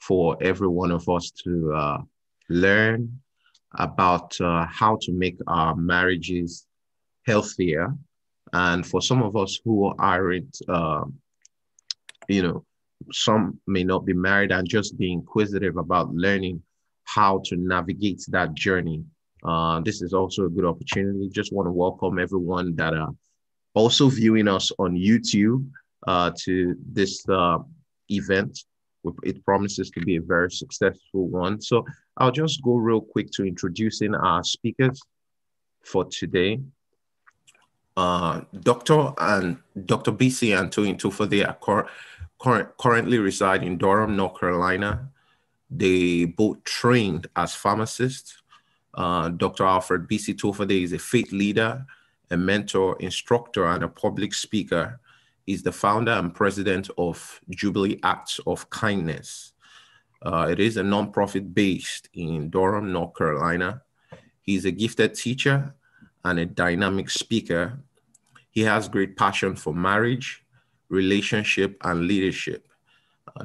for every one of us to learn about how to make our marriages healthier. And for some of us who aren't, you know, some may not be married and just be inquisitive about learning how to navigate that journey. This is also a good opportunity. Just want to welcome everyone that are also viewing us on YouTube to this event. It promises to be a very successful one. So I'll just go real quick to introducing our speakers for today. Dr. BC and Toyin Tufade are currently reside in Durham, North Carolina. They both trained as pharmacists. Dr. Alfred BC Tufade is a faith leader, a mentor, instructor, and a public speaker. He's the founder and president of Jubilee Acts of Kindness. It is a nonprofit based in Durham, North Carolina. He's a gifted teacher and a dynamic speaker. He has great passion for marriage, relationship, and leadership.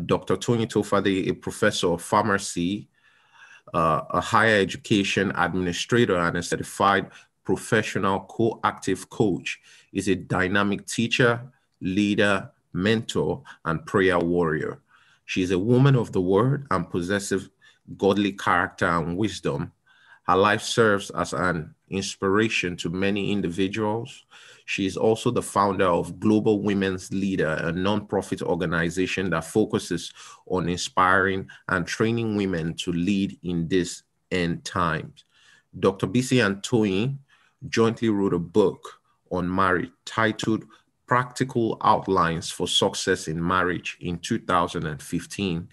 Dr. Toyin Tufade, a professor of pharmacy, a higher education administrator, and a certified professional co-active coach, is a dynamic teacher, leader, mentor, and prayer warrior. She is a woman of the word and possesses godly character and wisdom. Her life serves as an inspiration to many individuals. She is also the founder of Global Women's Leader, a nonprofit organization that focuses on inspiring and training women to lead in these end times. Dr. BC and Toyin jointly wrote a book on marriage titled Practical Outlines for Success in Marriage in 2015.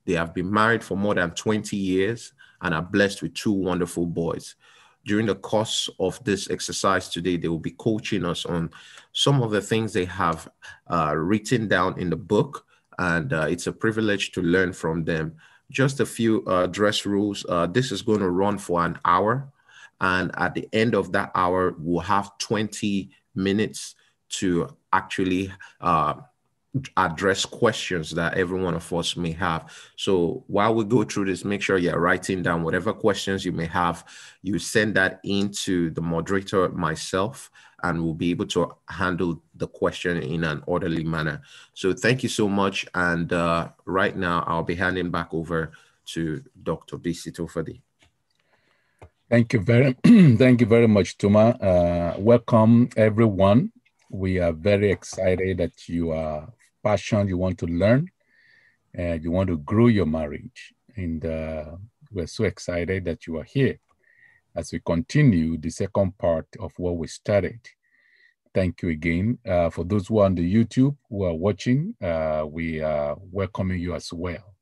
They have been married for more than 20 years and are blessed with two wonderful boys. During the course of this exercise today, they will be coaching us on some of the things they have written down in the book, and it's a privilege to learn from them. Just a few dress rules. This is going to run for an hour, and at the end of that hour, we'll have 20 minutes to actually address questions that every one of us may have. So while we go through this, make sure you're writing down whatever questions you may have. You send that into the moderator, myself, and we'll be able to handle the question in an orderly manner. So thank you so much. And right now, I'll be handing back over to Dr. BC Tufade. Thank you very much, Tuma. Welcome, everyone. We are very excited that you are passionate, you want to learn, and you want to grow your marriage. And we're so excited that you are here as we continue the second part of what we started. Thank you again. For those who are on the YouTube who are watching, we are welcoming you as well.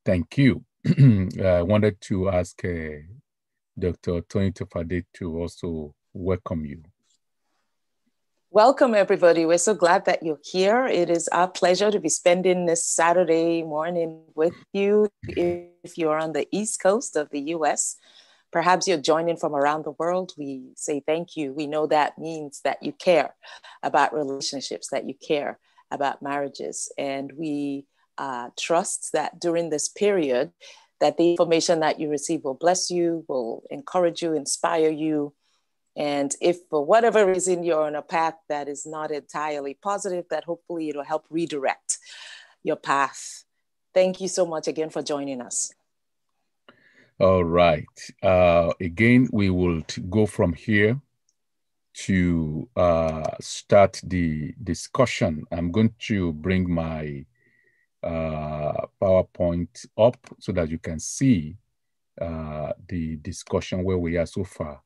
Thank you. I wanted to ask Dr. Toyin Tufade to also welcome you. Welcome, everybody. We're so glad that you're here. It is our pleasure to be spending this Saturday morning with you. If you're on the East Coast of the US, perhaps you're joining from around the world, we say thank you. We know that means that you care about relationships, that you care about marriages. And we trust that during this period, that the information that you receive will bless you, will encourage you, inspire you. And if for whatever reason you're on a path that is not entirely positive, that hopefully it'll help redirect your path. Thank you so much again for joining us. All right. Again, we will go from here to start the discussion. I'm going to bring my PowerPoint up so that you can see the discussion where we are so far.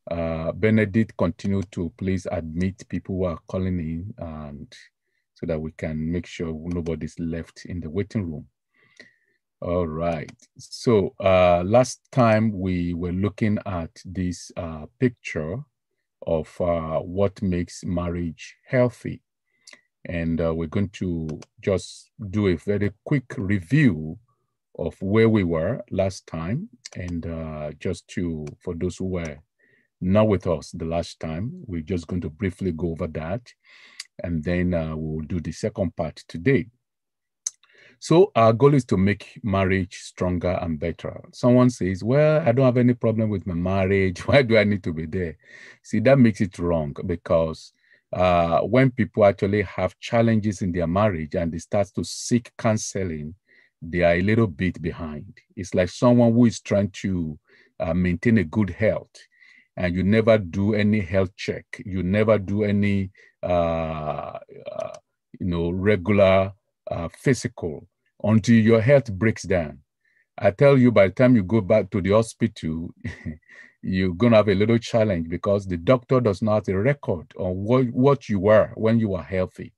Benedict, continue to please admit people who are calling in, and so that we can make sure nobody's left in the waiting room. All right. So last time we were looking at this picture of what makes marriage healthy. And we're going to just do a very quick review of where we were last time. And for those who were not with us the last time, we're just going to briefly go over that. And then we'll do the second part today. So our goal is to make marriage stronger and better. Someone says, well, I don't have any problem with my marriage. Why do I need to be there? See, that makes it wrong, because when people actually have challenges in their marriage and they start to seek counseling, they are a little bit behind. It's like someone who is trying to maintain a good health, and you never do any health check. You never do any, regular physical until your health breaks down. I tell you, by the time you go back to the hospital, you're going to have a little challenge, because the doctor does not have a record on what you were when you were healthy.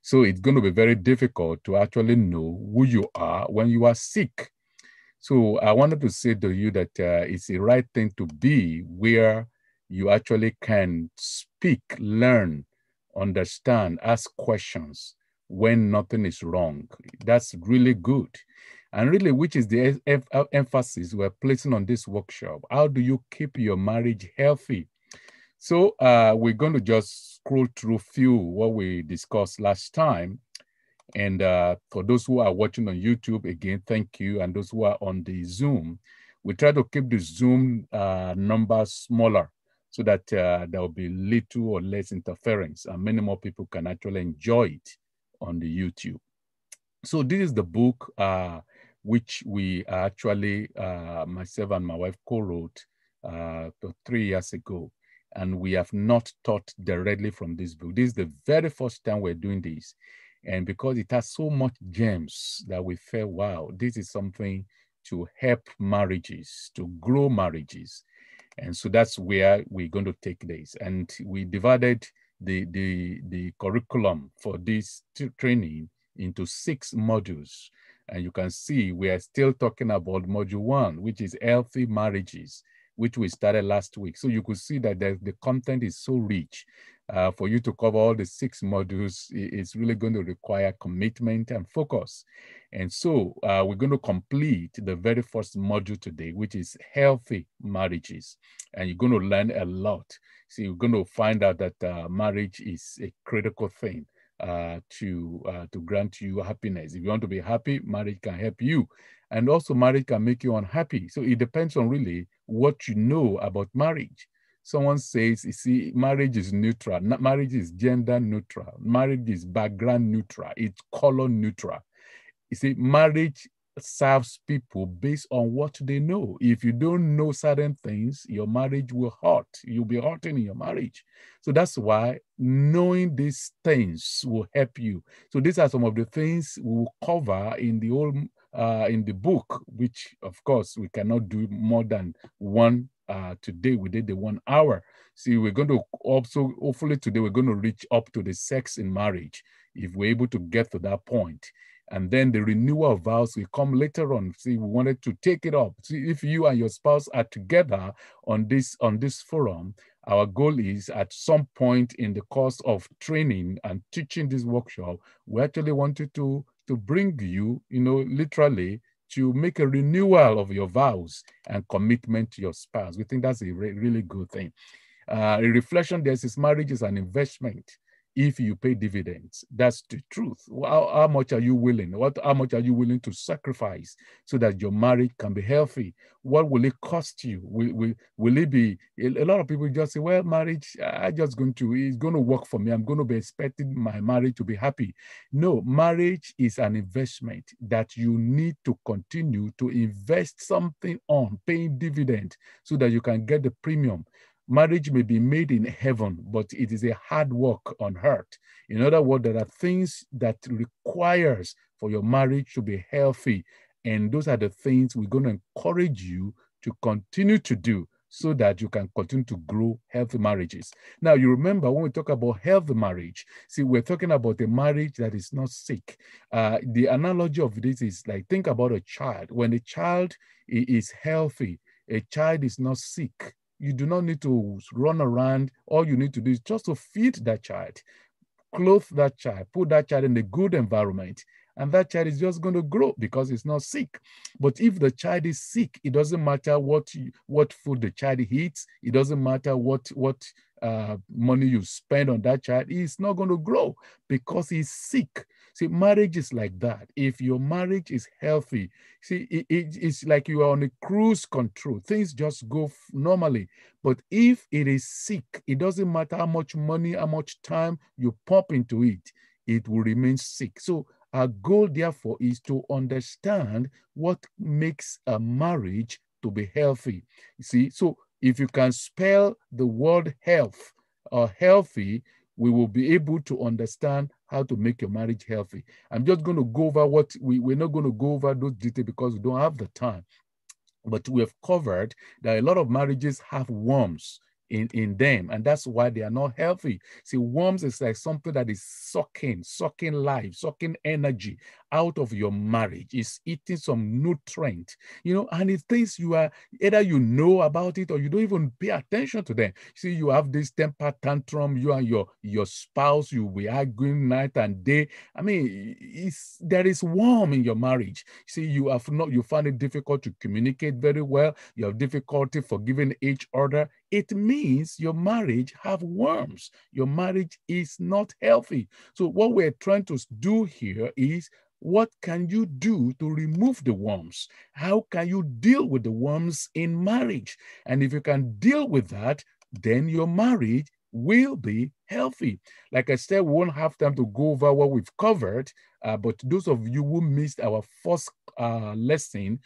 So it's going to be very difficult to actually know who you are when you are sick. So I wanted to say to you that it's the right thing to be where you actually can speak, learn, understand, ask questions when nothing is wrong. That's really good. And really, which is the emphasis we're placing on this workshop. How do you keep your marriage healthy? So we're going to just scroll through few what we discussed last time. And for those who are watching on YouTube, again, thank you. And those who are on the Zoom, we try to keep the Zoom numbers smaller so that there will be little or less interference, and many more people can actually enjoy it on the YouTube. So this is the book which we actually, myself and my wife co-wrote 3 years ago. And we have not taught directly from this book. This is the very first time we're doing this. And because it has so much gems that we felt, wow, this is something to help marriages, to grow marriages. And so that's where we're going to take this. And we divided the curriculum for this training into 6 modules. And you can see we are still talking about module 1, which is healthy marriages, which we started last week. So you could see that the content is so rich. For you to cover all the 6 modules, it's really going to require commitment and focus. And so we're going to complete the very first module today, which is healthy marriages. And you're going to learn a lot. So you're going to find out that marriage is a critical thing to grant you happiness. If you want to be happy, marriage can help you. And also marriage can make you unhappy. So it depends on really what you know about marriage. Someone says, you see, marriage is neutral. Marriage is gender neutral. Marriage is background neutral. It's color neutral. You see, marriage serves people based on what they know. If you don't know certain things, your marriage will hurt. You'll be hurting in your marriage. So that's why knowing these things will help you. So these are some of the things we will cover in the whole in the book, which of course we cannot do more than one. Today we did the 1 hour. See, we're going to also, hopefully today we're going to reach up to the sex in marriage, if we're able to get to that point. And then the renewal of vows will come later on. See, we wanted to take it up. See, if you and your spouse are together on this forum, our goal is at some point in the course of training and teaching this workshop, we actually wanted to bring you, literally, to make a renewal of your vows and commitment to your spouse. We think that's a really good thing. A reflection there says marriage is an investment. If you pay dividends, that's the truth. How much are you willing? How much are you willing to sacrifice so that your marriage can be healthy? What will it cost you? Will it be? A lot of people just say, well, marriage, it's going to work for me. I'm going to be expecting my marriage to be happy. No, marriage is an investment that you need to continue to invest something on, paying dividend so that you can get the premium. Marriage may be made in heaven, but it is a hard work on earth. In other words, there are things that requires for your marriage to be healthy. And those are the things we're going to encourage you to continue to do so that you can continue to grow healthy marriages. Now, you remember when we talk about healthy marriage, see, we're talking about a marriage that is not sick. The analogy of this is like, think about a child. When a child is healthy, a child is not sick. You do not need to run around. All you need to do is just to feed that child, clothe that child, put that child in a good environment, and that child is just going to grow because it's not sick. But if the child is sick, it doesn't matter what food the child eats. It doesn't matter what money you spend on that child. He's not going to grow because he's sick. See, marriage is like that. If your marriage is healthy, see, it's like you are on a cruise control. Things just go normally. But if it is sick, it doesn't matter how much money, how much time you pump into it, it will remain sick. So our goal, therefore, is to understand what makes a marriage to be healthy. You see, so if you can spell the word health or healthy, we will be able to understand how to make your marriage healthy. I'm just going to go over what we're not going to go over those details because we don't have the time. But we have covered that a lot of marriages have worms in them, and that's why they are not healthy. See, worms is like something that is sucking life, sucking energy out of your marriage. It's eating some nutrient, and it things you are either you know about it or you don't even pay attention to them. See, you have this temper tantrum, you and your spouse, you will be arguing night and day. I mean, there is worm in your marriage. See, you find it difficult to communicate very well. You have difficulty forgiving each other. It means your marriage have worms. Your marriage is not healthy. So what we're trying to do here is, what can you do to remove the worms? How can you deal with the worms in marriage? And if you can deal with that, then your marriage will be healthy. Like I said, we won't have time to go over what we've covered, but those of you who missed our first lesson,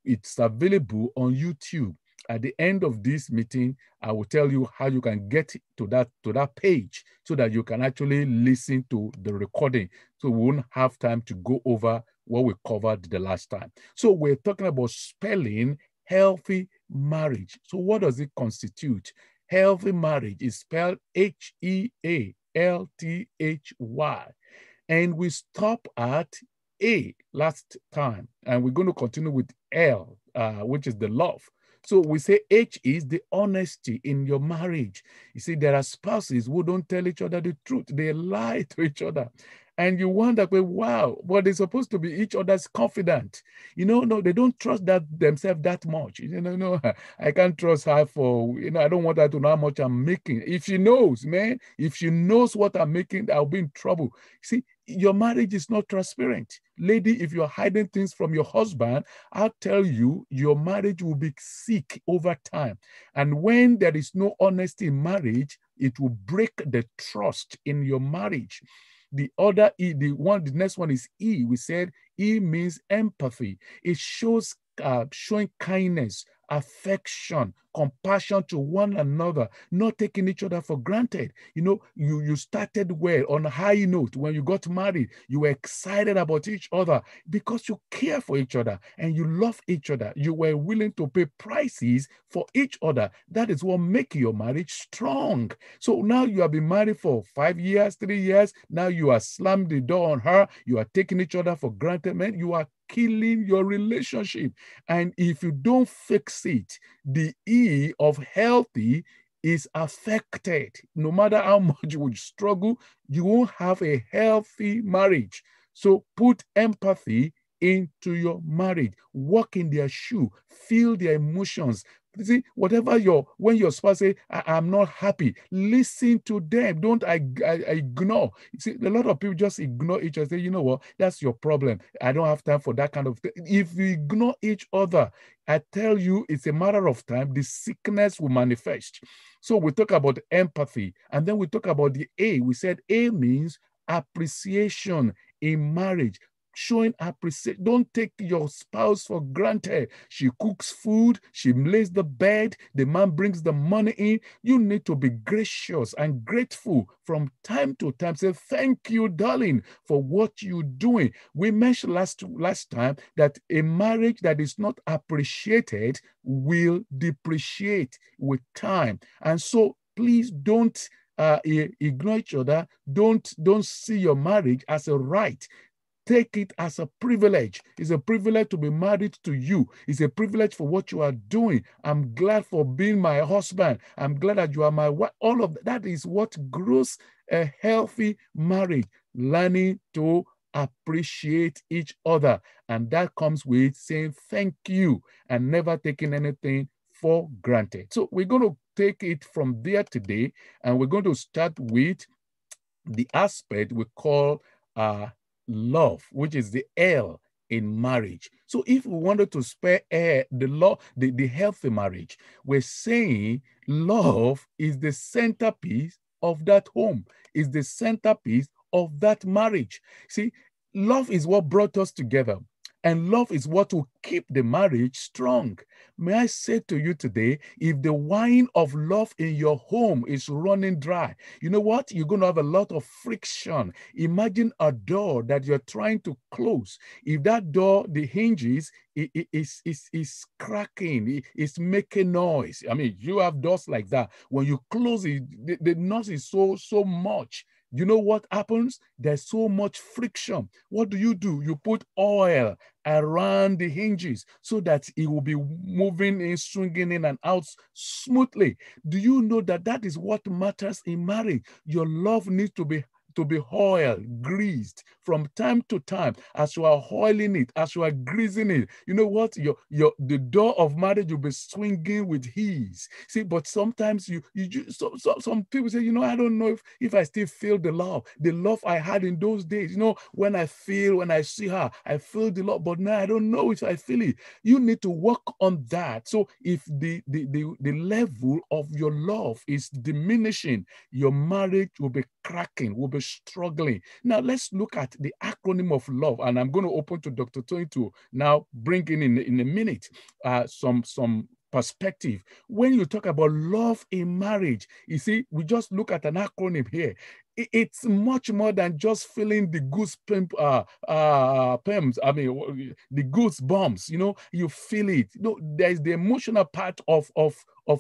it's available on YouTube. At the end of this meeting, I will tell you how you can get to that page so that you can actually listen to the recording. So we won't have time to go over what we covered the last time. So we're talking about spelling healthy marriage. So what does it constitute? Healthy marriage is spelled Healthy. And we stop at A last time, and we're going to continue with L, which is the love. So we say H is the honesty in your marriage. You see, there are spouses who don't tell each other the truth. They lie to each other. And you wonder, well, wow, but they're supposed to be each other's confidant. No, they don't trust themselves that much. No, I can't trust her for, I don't want her to know how much I'm making. If she knows, man, if she knows what I'm making, I'll be in trouble. See, your marriage is not transparent. Lady, if you're hiding things from your husband, I'll tell you, your marriage will be sick over time. And when there is no honesty in marriage, it will break the trust in your marriage. The other E, the next one is E. We said E means empathy. It shows showing kindness, affection, compassion to one another, not taking each other for granted. You started well on a high note. When you got married, you were excited about each other because you care for each other and you love each other. You were willing to pay prices for each other. That is what makes your marriage strong. So now you have been married for 5 years, 3 years. Now you are slammed the door on her. You are taking each other for granted, man. You are killing your relationship. And if you don't fix it, the E of healthy is affected. No matter how much you would struggle, you won't have a healthy marriage. So put empathy into your marriage. Walk in their shoe. Feel their emotions. See, when your spouse say, I'm not happy, listen to them. Don't ignore. See, a lot of people just ignore each other. Say, you know what, that's your problem. I don't have time for that kind of thing. If you ignore each other, I tell you, it's a matter of time. The sickness will manifest. So we talk about empathy, and then we talk about the A. We said A means appreciation in marriage. Showing appreciation. Don't take your spouse for granted. She cooks food, she lays the bed, the man brings the money in. You need to be gracious and grateful from time to time. Say, thank you, darling, for what you're doing. We mentioned last time that a marriage that is not appreciated will depreciate with time. And so please don't ignore each other. Don't see your marriage as a right. Take it as a privilege. It's a privilege to be married to you. It's a privilege for what you are doing. I'm glad for being my husband. I'm glad that you are my wife. All of that is what grows a healthy marriage. Learning to appreciate each other. And that comes with saying thank you and never taking anything for granted. So we're going to take it from there today, and we're going to start with the aspect we call love, which is the L in marriage. So if we wanted to spare the healthy marriage, we're saying love is the centerpiece of that home, is the centerpiece of that marriage. See, love is what brought us together. And love is what will keep the marriage strong. May I say to you today, if the wine of love in your home is running dry, you know what? You're going to have a lot of friction. Imagine a door that you're trying to close. If that door, the hinges, is cracking, it's making noise. I mean, you have doors like that. When you close it, the noise is so much. You know what happens? There's so much friction. What do? You put oil around the hinges so that it will be moving in, swinging in and out smoothly. Do you know that that is what matters in marriage? Your love needs to be oiled, greased from time to time. As you are oiling it, as you are greasing it, you know what? The door of marriage will be swinging with ease. See, but sometimes some people say, I don't know if I still feel the love I had in those days. When I see her, I feel the love, but now I don't know if I feel it. You need to work on that. So if the level of your love is diminishing, your marriage will be cracking, will be struggling. Now let's look at the acronym of love, and I'm going to open to Dr. Tony to now bring in a minute some perspective. When you talk about love in marriage, you see, we just look at an acronym here. It's much more than just feeling the goosebumps. The goosebumps. You feel it. There's the emotional part of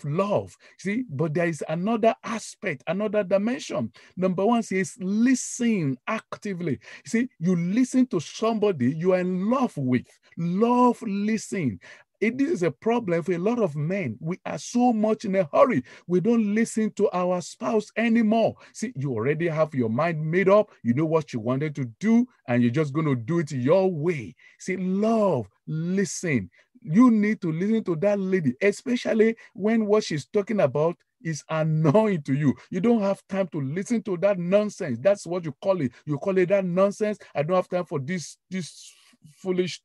love. See, but there is another aspect, another dimension. Number one says listen actively. See, you listen to somebody you are in love with. Love, listen. This is a problem for a lot of men. We are so much in a hurry. We don't listen to our spouse anymore. See, you already have your mind made up. You know what you wanted to do, and you're just going to do it your way. See, love, listen. You need to listen to that lady, especially when what she's talking about is annoying to you. You don't have time to listen to that nonsense. That's what you call it. You call it that nonsense. I don't have time for this foolish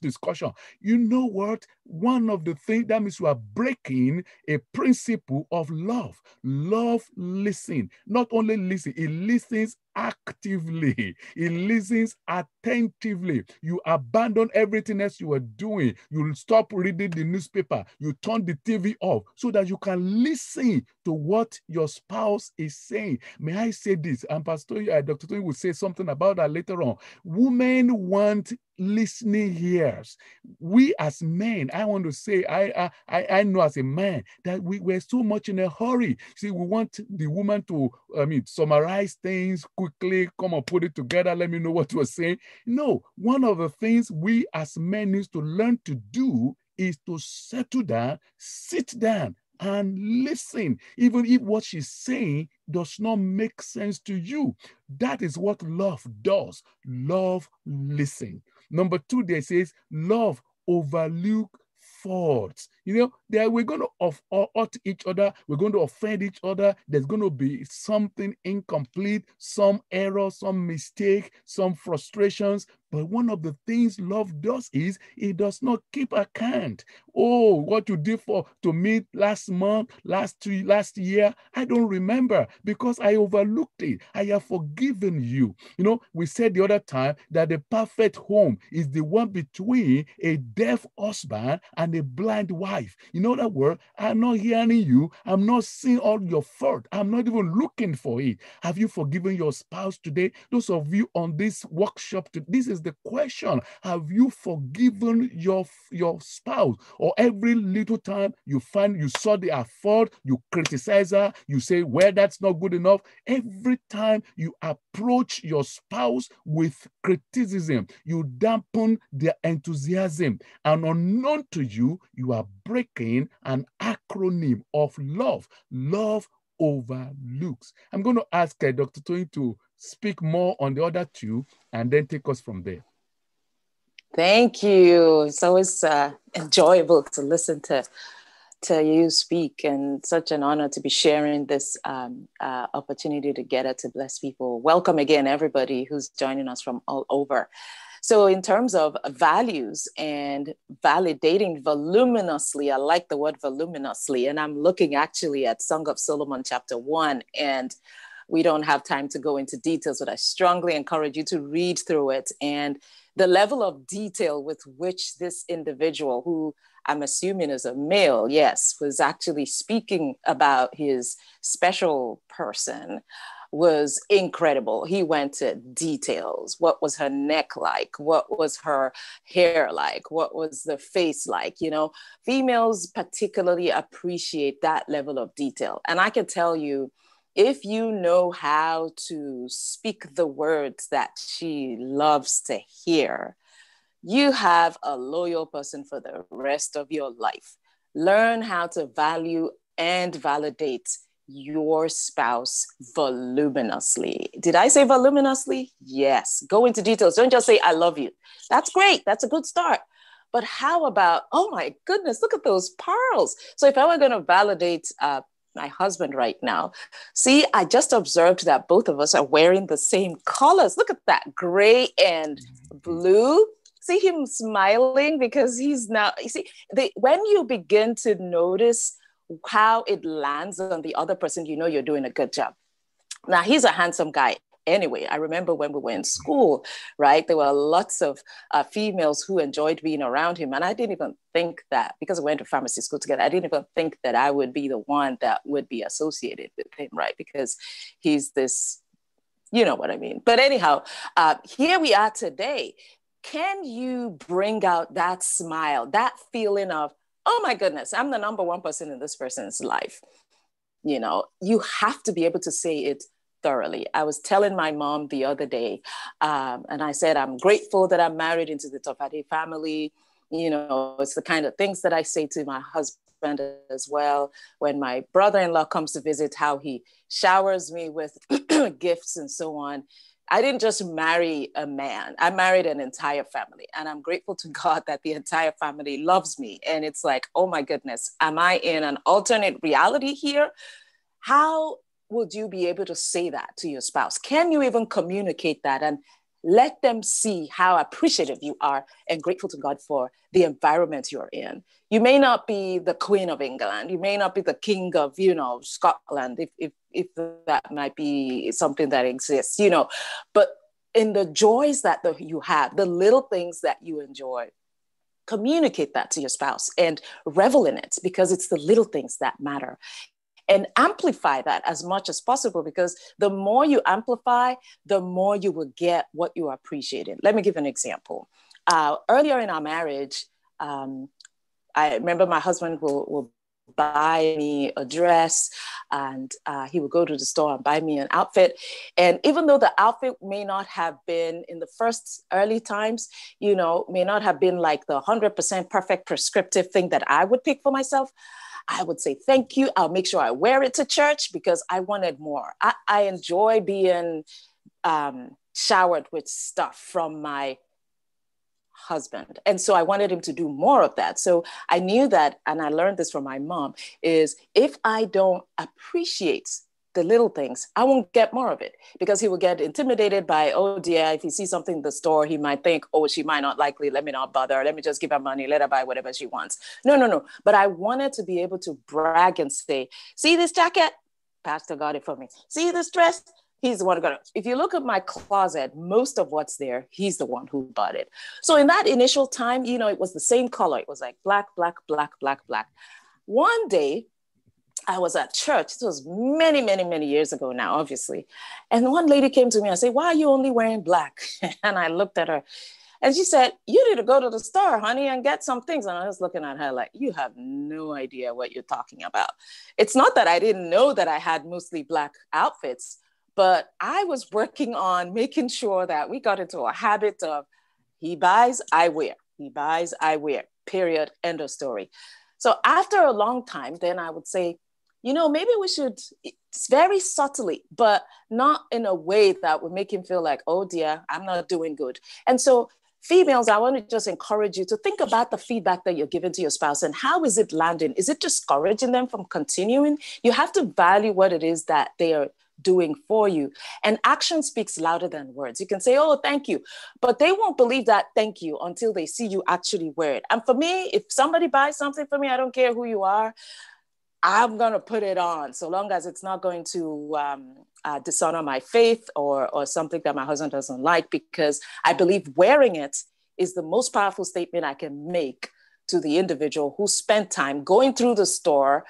discussion. You know what? One of the things that means you are breaking a principle of love. Love, listen. Not only listen, it listens actively. It listens attentively. You abandon everything else you are doing. You'll stop reading the newspaper. You turn the TV off so that you can listen to what your spouse is saying. May I say this? And Dr. Tony will say something about that later on. Women want listening ears. We as men, I want to say, I know as a man that we're so much in a hurry. See, we want the woman to, summarize things quickly, come and put it together, let me know what you're saying. No, one of the things we as men need to learn to do is to settle down, sit down, and listen, even if what she's saying does not make sense to you. That is what love does. Love, listen. Number two, there says, love, overlook faults. We're going to hurt each other. We're going to offend each other. There's going to be something incomplete, some error, some mistake, some frustrations. But one of the things love does is it does not keep account. Oh, what you did to me last month, last year, I don't remember because I overlooked it. I have forgiven you. We said the other time that the perfect home is the one between a deaf husband and a blind wife. In other words, I'm not hearing you. I'm not seeing all your fault. I'm not even looking for it. Have you forgiven your spouse today? Those of you on this workshop, this is the question. Have you forgiven your spouse? Or every little time you saw their fault, you criticize her, you say, well, that's not good enough. Every time you approach your spouse with criticism, you dampen their enthusiasm. And unknown to you, you are breaking an acronym of love. Love, overlooks. I'm going to ask Dr. Toyin to speak more on the other two and then take us from there. Thank you. It's always enjoyable to listen to you speak, and such an honor to be sharing this opportunity together to bless people. Welcome again, everybody who's joining us from all over. So in terms of values and validating voluminously, I like the word voluminously, and I'm looking actually at Song of Solomon chapter 1, and we don't have time to go into details, but I strongly encourage you to read through it. And the level of detail with which this individual, who I'm assuming is a male, yes, was actually speaking about his special person, was incredible. He went to details. What was her neck like? What was her hair like? What was the face like? You know, females particularly appreciate that level of detail. And I can tell you, if you know how to speak the words that she loves to hear, you have a loyal person for the rest of your life. Learn how to value and validate your spouse voluminously. Did I say voluminously? Yes. Go into details. Don't just say, I love you. That's great. That's a good start. But how about, oh my goodness, look at those pearls. So if I were going to validate my husband right now, see, I just observed that both of us are wearing the same colors. Look at that, gray and blue. See him smiling because he's now, you see, when you begin to notice how it lands on the other person, you know you're doing a good job. Now, he's a handsome guy. Anyway, I remember when we were in school, right? There were lots of females who enjoyed being around him. And I didn't even think that, because we went to pharmacy school together, I didn't even think that I would be the one that would be associated with him, right? Because he's this, you know what I mean? But anyhow, here we are today. Can you bring out that smile, that feeling of, oh my goodness, I'm the number one person in this person's life? You know, you have to be able to say it thoroughly. I was telling my mom the other day, and I said, I'm grateful that I'm married into the Tofade family. You know, it's the kind of things that I say to my husband as well. When my brother-in-law comes to visit, how he showers me with gifts and so on. I didn't just marry a man, I married an entire family. And I'm grateful to God that the entire family loves me. And it's like, oh my goodness, am I in an alternate reality here? How would you be able to say that to your spouse? Can you even communicate that and let them see how appreciative you are and grateful to God for the environment you're in? You may not be the Queen of England. You may not be the King of, you know, Scotland, if that might be something that exists, you know, but in the joys that you have, the little things that you enjoy, communicate that to your spouse and revel in it, because it's the little things that matter. And amplify that as much as possible, because the more you amplify, the more you will get what you are appreciating. Let me give an example. Earlier in our marriage, I remember my husband will buy me a dress, and he would go to the store and buy me an outfit. And even though the outfit may not have been, in the first early times, you know, may not have been like the 100% perfect prescriptive thing that I would pick for myself, I would say, thank you. I'll make sure I wear it to church because I wanted more. I enjoy being showered with stuff from my husband. And so I wanted him to do more of that. So I knew that, and I learned this from my mom, is if I don't appreciate the little things, I won't get more of it, because he will get intimidated by, oh dear, if he sees something in the store, he might think, oh, she might not like it, let me not bother, let me just give her money, let her buy whatever she wants. No. But I wanted to be able to brag and say, see this jacket? Pastor got it for me. See this dress? He's the one who got it. If you look at my closet, most of what's there, he's the one who bought it. So in that initial time, you know, it was the same color. It was like black, black, black, black, black. One day, I was at church. This was many, many, many years ago now, obviously. And one lady came to me and said, why are you only wearing black? And I looked at her and she said, you need to go to the store, honey, and get some things. And I was looking at her like, you have no idea what you're talking about. It's not that I didn't know that I had mostly black outfits, but I was working on making sure that we got into a habit of he buys, I wear. He buys, I wear, period, end of story. So after a long time, then I would say, maybe we should, very subtly, but not in a way that would make him feel like, oh dear, I'm not doing good. And so females, I want to just encourage you to think about the feedback that you're giving to your spouse and how is it landing? Is it discouraging them from continuing? You have to value what it is that they are doing for you. And action speaks louder than words. You can say, oh, thank you, but they won't believe that thank you until they see you actually wear it. And for me, if somebody buys something for me, I don't care who you are, I'm going to put it on so long as it's not going to dishonor my faith or something that my husband doesn't like, because I believe wearing it is the most powerful statement I can make to the individual who spent time going through the store,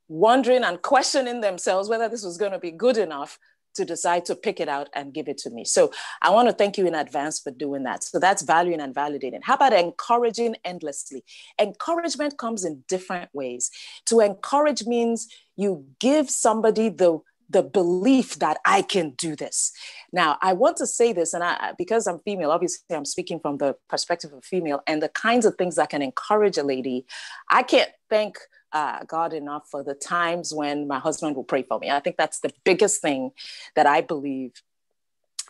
wondering and questioning themselves whether this was going to be good enough to decide to pick it out and give it to me. So I want to thank you in advance for doing that. So that's valuing and validating. How about encouraging endlessly? Encouragement comes in different ways. To encourage means you give somebody the belief that I can do this. Now, I want to say this, and because I'm female, obviously I'm speaking from the perspective of a female, and the kinds of things that can encourage a lady. I can't thank God enough for the times when my husband will pray for me. I think that's the biggest thing that I believe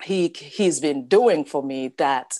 he's been doing for me, that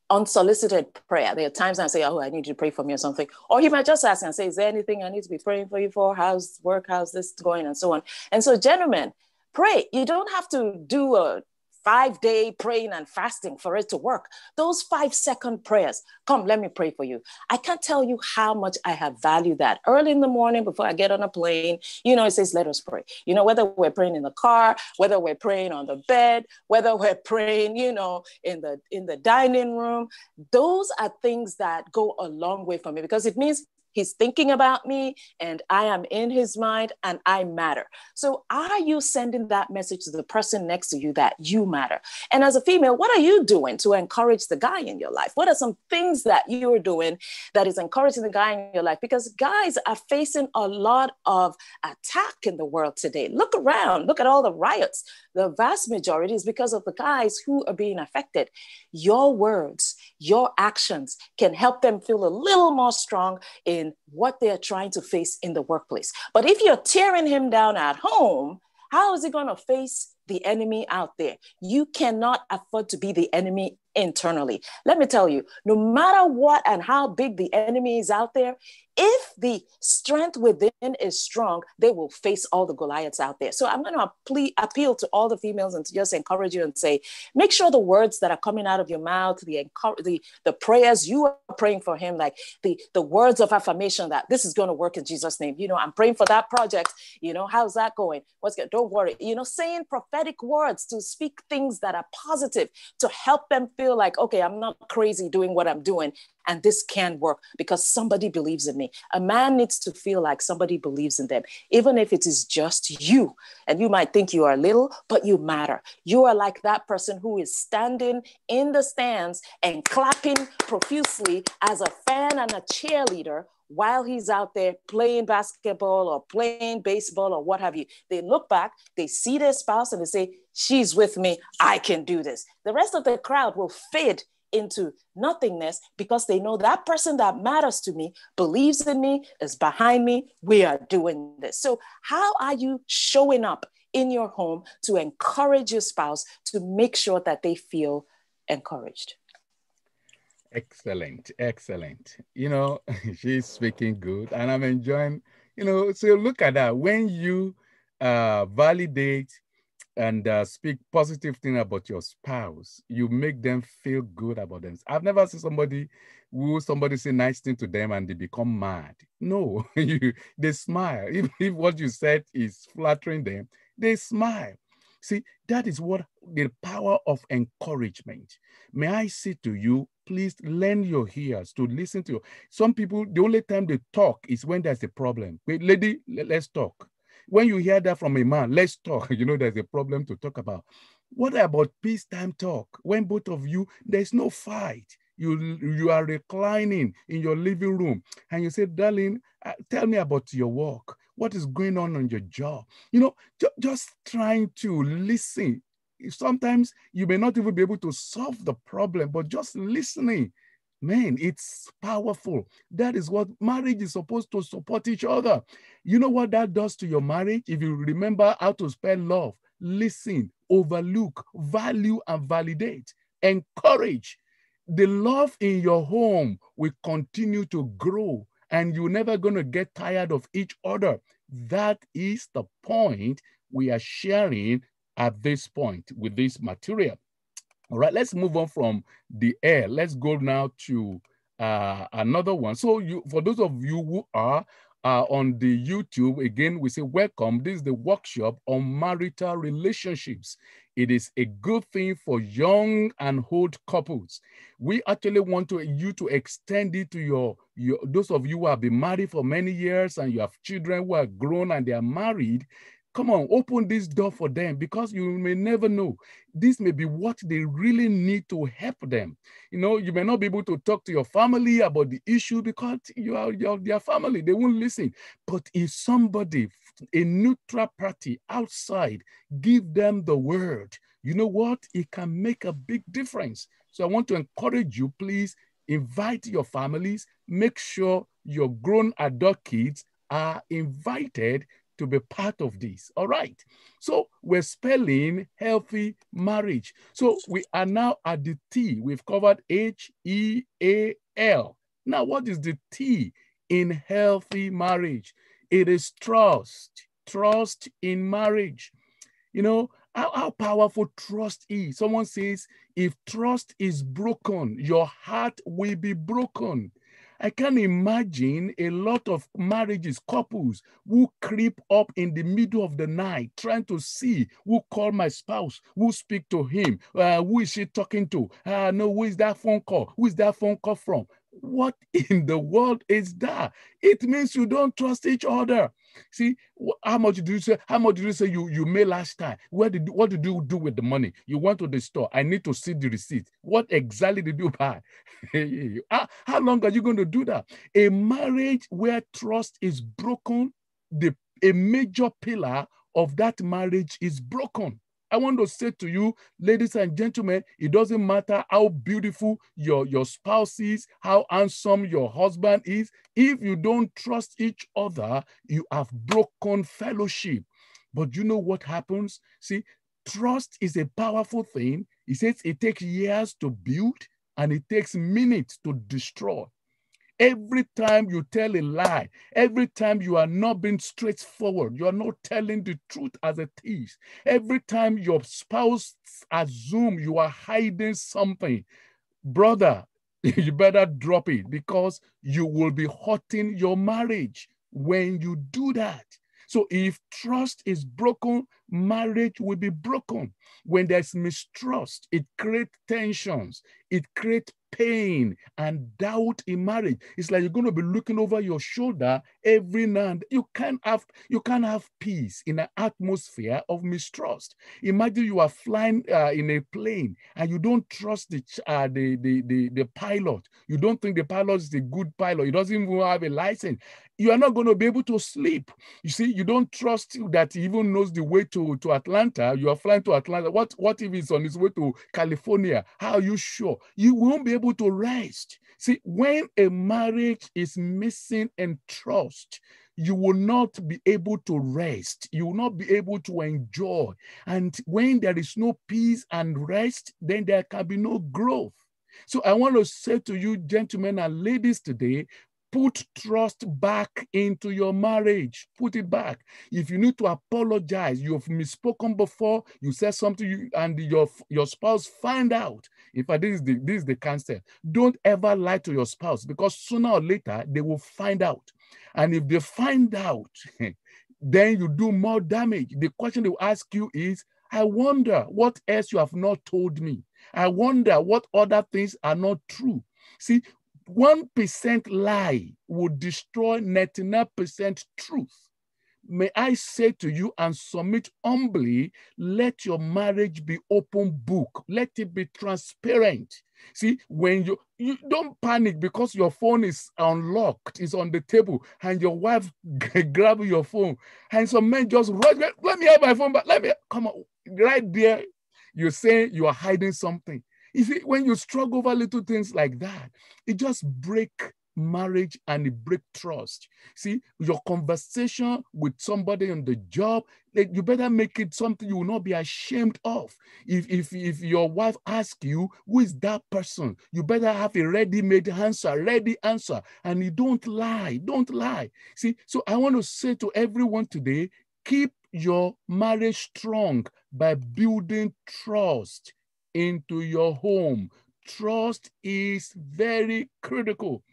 unsolicited prayer. There are times I say, oh, I need you to pray for me or something. Or he might just ask and say, is there anything I need to be praying for you for? How's work? How's this going? And so on. And so, gentlemen, pray. You don't have to do a 5-day praying and fasting for it to work. Those 5-second prayers, come, let me pray for you. I can't tell you how much I have valued that. Early in the morning, before I get on a plane, it says, let us pray. Whether we're praying in the car, whether we're praying on the bed, whether we're praying, in the dining room, those are things that go a long way for me, because it means he's thinking about me and I am in his mind and I matter. So are you sending that message to the person next to you that you matter? And as a female, what are you doing to encourage the guy in your life? What are some things that you're doing that is encouraging the guy in your life? Because guys are facing a lot of attack in the world today. Look around, look at all the riots. The vast majority is because of the guys who are being affected. Your words, your actions can help them feel a little more strong in what they're trying to face in the workplace. But if you're tearing him down at home, how is he going to face the enemy out there? You cannot afford to be the enemy internally. Let me tell you, no matter what and how big the enemy is out there, if the strength within is strong, they will face all the Goliaths out there. So I'm going to appeal to all the females and to just encourage you and say, make sure the words that are coming out of your mouth, the prayers you are praying for him, like the words of affirmation that this is going to work in Jesus' name. I'm praying for that project. How's that going? What's good? Don't worry. Saying prophetic words to speak things that are positive to help them feel like, okay, I'm not crazy doing what I'm doing. And this can work because somebody believes in me. A man needs to feel like somebody believes in them, even if it is just you. And you might think you are little, but you matter. You are like that person who is standing in the stands and clapping profusely as a fan and a cheerleader while he's out there playing basketball or playing baseball or what have you. They look back, they see their spouse and they say, she's with me, I can do this. The rest of the crowd will fade into nothingness because they know that person that matters to me believes in me, is behind me. We are doing this. So how are you showing up in your home to encourage your spouse to make sure that they feel encouraged? Excellent. She's speaking good and I'm enjoying, so look at that. When you validate and speak positive thing about your spouse, you make them feel good about them. I've never seen somebody say nice thing to them and they become mad. No, they smile. If what you said is flattering them, they smile. See, that is what the power of encouragement. May I say to you, please lend your ears to listen to you. Some people, the only time they talk is when there's a problem. Wait, lady, let's talk. When you hear that from a man, let's talk. There's a problem to talk about. What about peacetime talk? When both of you, there's no fight. You are reclining in your living room and you say, darling, tell me about your work. What is going on your job? Just trying to listen. Sometimes you may not even be able to solve the problem, but just listening Man, it's powerful. That is what marriage is supposed to support each other. You know what that does to your marriage? If you remember how to spell love, listen, overlook, value, and validate, encourage. The love in your home will continue to grow, and you're never going to get tired of each other. That is the point we are sharing at this point with this material. All right, let's move on from the air. Let's go now to another one. So for those of you who are on the YouTube, again, we say welcome. This is the workshop on marital relationships. It is a good thing for young and old couples. We actually want you to extend it to your those of you who have been married for many years and you have children who are grown and they are married. Come on, open this door for them, because you may never know. This may be what they really need to help them. You know, you may not be able to talk to your family about the issue because you are their family. They won't listen. But if somebody, a neutral party outside, give them the word, you know what? It can make a big difference. So I want to encourage you, please invite your families. Make sure your grown adult kids are invited to be part of this. All right. So we're spelling healthy marriage. So we are now at the T. We've covered H-E-A-L. Now, what is the T in healthy marriage? It is trust. Trust in marriage. You know, how powerful trust is. Someone says, if trust is broken, your heart will be broken. I can imagine a lot of marriages, couples who creep up in the middle of the night trying to see who called my spouse, who speak to him, who is she talking to? No, who is that phone call? Who is that phone call from? What in the world is that? It means you don't trust each other. See, how much did you say? How much did you say you made last time? What did you do with the money? You went to the store. I need to see the receipt. What exactly did you buy? How long are you going to do that? A marriage where trust is broken, a major pillar of that marriage is broken. I want to say to you, ladies and gentlemen, it doesn't matter how beautiful your spouse is, how handsome your husband is. If you don't trust each other, you have broken fellowship. But you know what happens? See, trust is a powerful thing. He says it takes years to build and it takes minutes to destroy. Every time you tell a lie, every time you are not being straightforward, you are not telling the truth as it is, every time your spouse assumes you are hiding something, brother, you better drop it, because you will be hurting your marriage when you do that. So if trust is broken, marriage will be broken. When there's mistrust, it creates tensions, it creates pain and doubt in marriage. It's like you're going to be looking over your shoulder every now and then. You can't have peace in an atmosphere of mistrust. Imagine you are flying in a plane and you don't trust the pilot. You don't think the pilot is a good pilot. He doesn't even have a license. You are not going to be able to sleep. You see, you don't trust that he even knows the way to Atlanta. You are flying to Atlanta. What if he's on his way to California? How are you sure? You won't be able to rest. See, when a marriage is missing in trust, you will not be able to rest. You will not be able to enjoy. And when there is no peace and rest, then there can be no growth. So I want to say to you, gentlemen and ladies today, put trust back into your marriage. Put it back. If you need to apologize, you've misspoken before, you said something and your spouse find out. In fact, this is the counsel. Don't ever lie to your spouse, because sooner or later they will find out. And if they find out, then you do more damage. The question they will ask you is, I wonder what else you have not told me. I wonder what other things are not true. See, 1% lie will destroy 99% truth. May I say to you and submit humbly, let your marriage be open book. Let it be transparent. See, when you don't panic because your phone is unlocked, it's on the table, and your wife grab your phone, and some men just rush, let me have my phone back, come on, right there, you're saying you are hiding something. You see, when you struggle over little things like that, it just break marriage and it break trust. See, your conversation with somebody on the job, you better make it something you will not be ashamed of. If your wife asks you, who is that person? You better have a ready-made answer, ready answer, and you don't lie, don't lie. See, so I want to say to everyone today, keep your marriage strong by building trust into your home. Trust is very critical.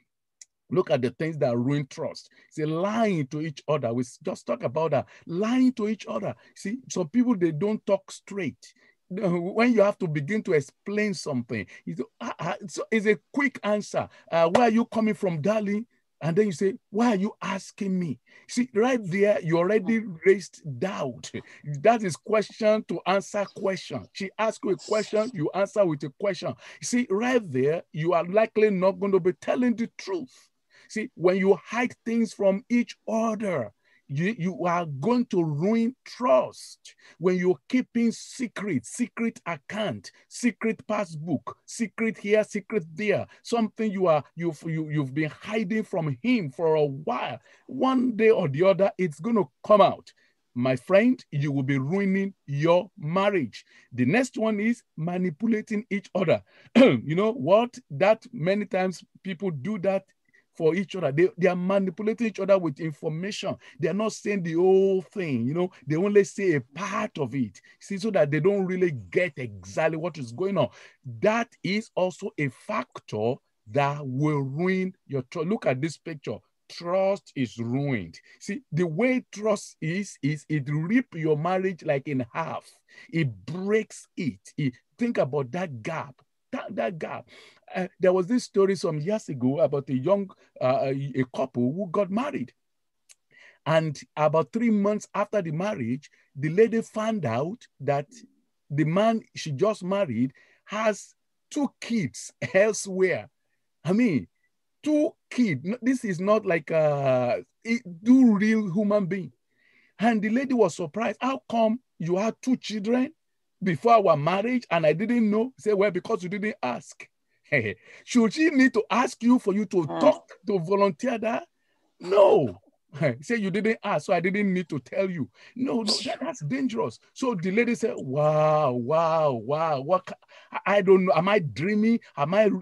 Look at the things that ruin trust. Say lying to each other. We just talk about that. Lying to each other. See, some people, they don't talk straight. When you have to begin to explain something, it's a quick answer. Where are you coming from, darling? And then you say, why are you asking me? See, right there, you already raised doubt. That is question to answer question. She asks you a question, you answer with a question. See, right there, you are likely not going to be telling the truth. See, when you hide things from each other, you are going to ruin trust. When you're keeping secret account, secret passbook, secret here, secret there, something you've been hiding from him for a while, one day or the other, it's going to come out. My friend, you will be ruining your marriage. The next one is manipulating each other. You know what? That many times people do that for each other. They are manipulating each other with information. They are not saying the whole thing, you know, they only say a part of it, see, so that they don't really get exactly what is going on. That is also a factor that will ruin your trust. Look at this picture. Trust is ruined. See, the way trust is it rips your marriage like in half. It breaks it. Think about that gap. That gap. There was this story some years ago about a couple who got married. And about 3 months after the marriage, the lady found out that the man she just married has 2 kids elsewhere. I mean, 2 kids. This is not like 2 real human beings. And the lady was surprised. How come you had 2 children before our marriage and I didn't know? Say, well, because you didn't ask. Should she need to ask you for you to talk, to volunteer that? No. Say you didn't ask, so I didn't need to tell you. No, that's dangerous. So the lady said, wow. What? I don't know. Am I dreaming?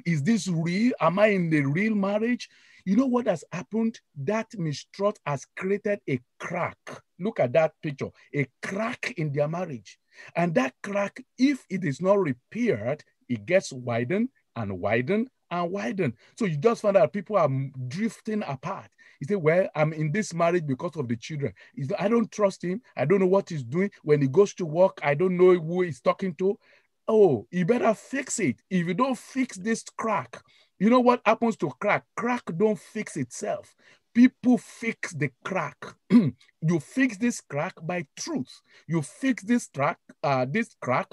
Is this real? Am I in the real marriage? You know what has happened? That mistrust has created a crack. Look at that picture. A crack in their marriage. And that crack, if it is not repaired, it gets widened and widened and widened. So you just find out people are drifting apart. You say, well, I'm in this marriage because of the children. I don't trust him. I don't know what he's doing. When he goes to work, I don't know who he's talking to. Oh, you better fix it. If you don't fix this crack, you know what happens to crack? Crack don't fix itself. People fix the crack. You fix this crack by truth. You fix this crack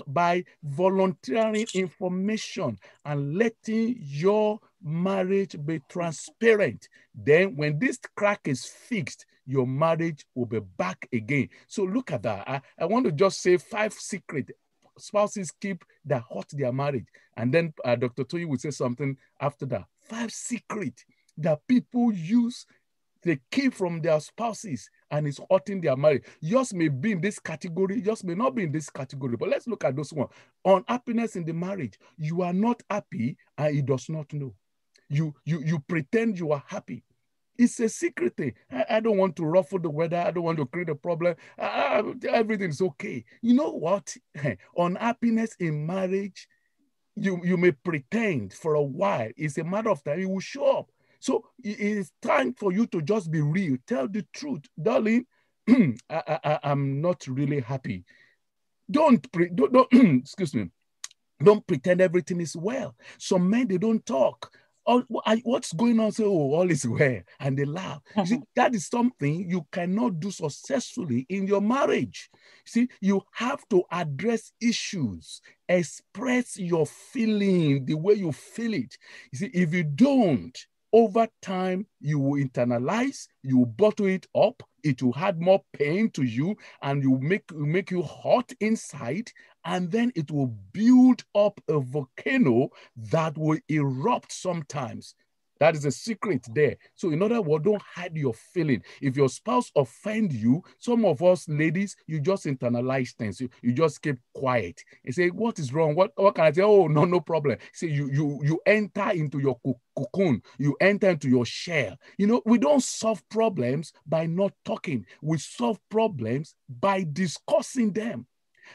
by volunteering information and letting your marriage be transparent. Then when this crack is fixed, your marriage will be back again. So look at that. I want to just say 5 secrets spouses keep that hurt their marriage. And then Dr. Toyi will say something after that. 5 secrets that people use, they keep from their spouses and it's hurting their marriage. Yours may be in this category, yours may not be in this category, but let's look at those ones. Unhappiness in the marriage. You are not happy and he does not know. You pretend you are happy. It's a secret thing. I don't want to ruffle the weather. I don't want to create a problem. Everything is okay. You know what? Unhappiness in marriage, you may pretend for a while. It's a matter of time. It will show up. So it's time for you to just be real. Tell the truth. Darling, I'm not really happy. Don't excuse me. Don't pretend everything is well. Some men, they don't talk. What's going on? So, all is well, and they laugh. You see, that is something you cannot do successfully in your marriage. See, you have to address issues, express your feeling the way you feel it. You see, if you don't, over time, you will internalize, you will bottle it up, it will add more pain to you, and you make you hot inside, and then it will build up a volcano that will erupt sometimes. That is a secret there. So in other words, don't hide your feeling. If your spouse offend you, some of us ladies, you just internalize things. You just keep quiet. You say, what is wrong? What can I say? Oh, no problem. See, you enter into your cocoon. You enter into your shell. You know, we don't solve problems by not talking. We solve problems by discussing them.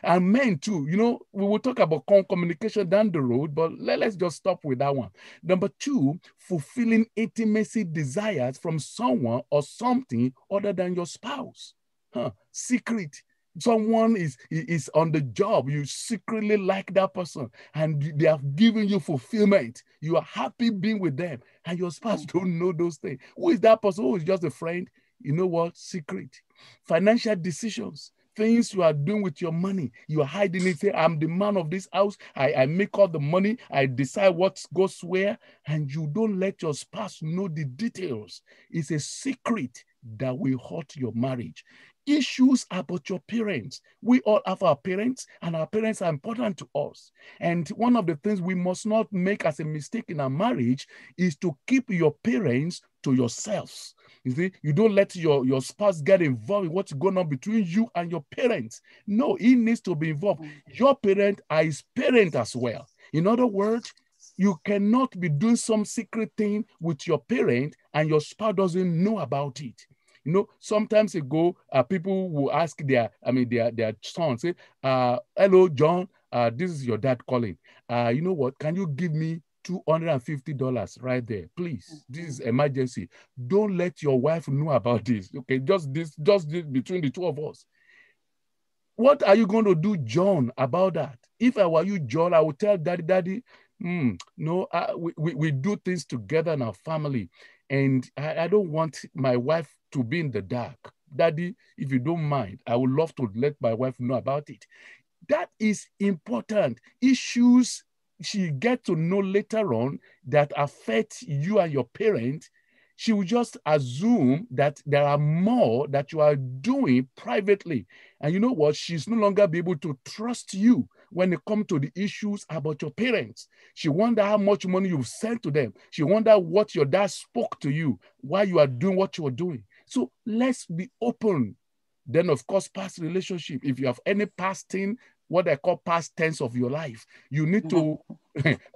And men too, you know, we will talk about communication down the road, but let's just stop with that one. Number two, fulfilling intimacy desires from someone or something other than your spouse. Secret. Someone is on the job, you secretly like that person, and they have given you fulfillment. You are happy being with them, and your spouse don't know those things. Who is that person? Who is just a friend? You know what? Secret. Financial decisions. Things you are doing with your money, you are hiding it. Say, I'm the man of this house. I make all the money. I decide what goes where, and you don't let your spouse know the details. It's a secret that will hurt your marriage. Issues about your parents. We all have our parents, and our parents are important to us. And one of the things we must not make as a mistake in our marriage is to keep your parents to yourselves. You see, you don't let your spouse get involved in what's going on between you and your parents. No, he needs to be involved. Your parent are his parent as well. In other words, you cannot be doing some secret thing with your parent and your spouse doesn't know about it. You know, sometimes ago, people will ask their son, say, hello, John, this is your dad calling. You know what, can you give me $250 right there, please? This is emergency. Don't let your wife know about this. Okay, just this between the two of us. What are you going to do, John, about that? If I were you, John, I would tell daddy, no, we do things together in our family, and I don't want my wife to be in the dark. Daddy, if you don't mind, I would love to let my wife know about it. That is important. Issues she get to know later on that affect you and your parent, she will just assume that there are more that you are doing privately. And you know what? She's no longer be able to trust you when it comes to the issues about your parents. She wonder how much money you've sent to them. She wonder what your dad spoke to you while you are doing what you are doing. So let's be open. Then, of course, past relationship. If you have any past thing, what I call past tense of your life, you need to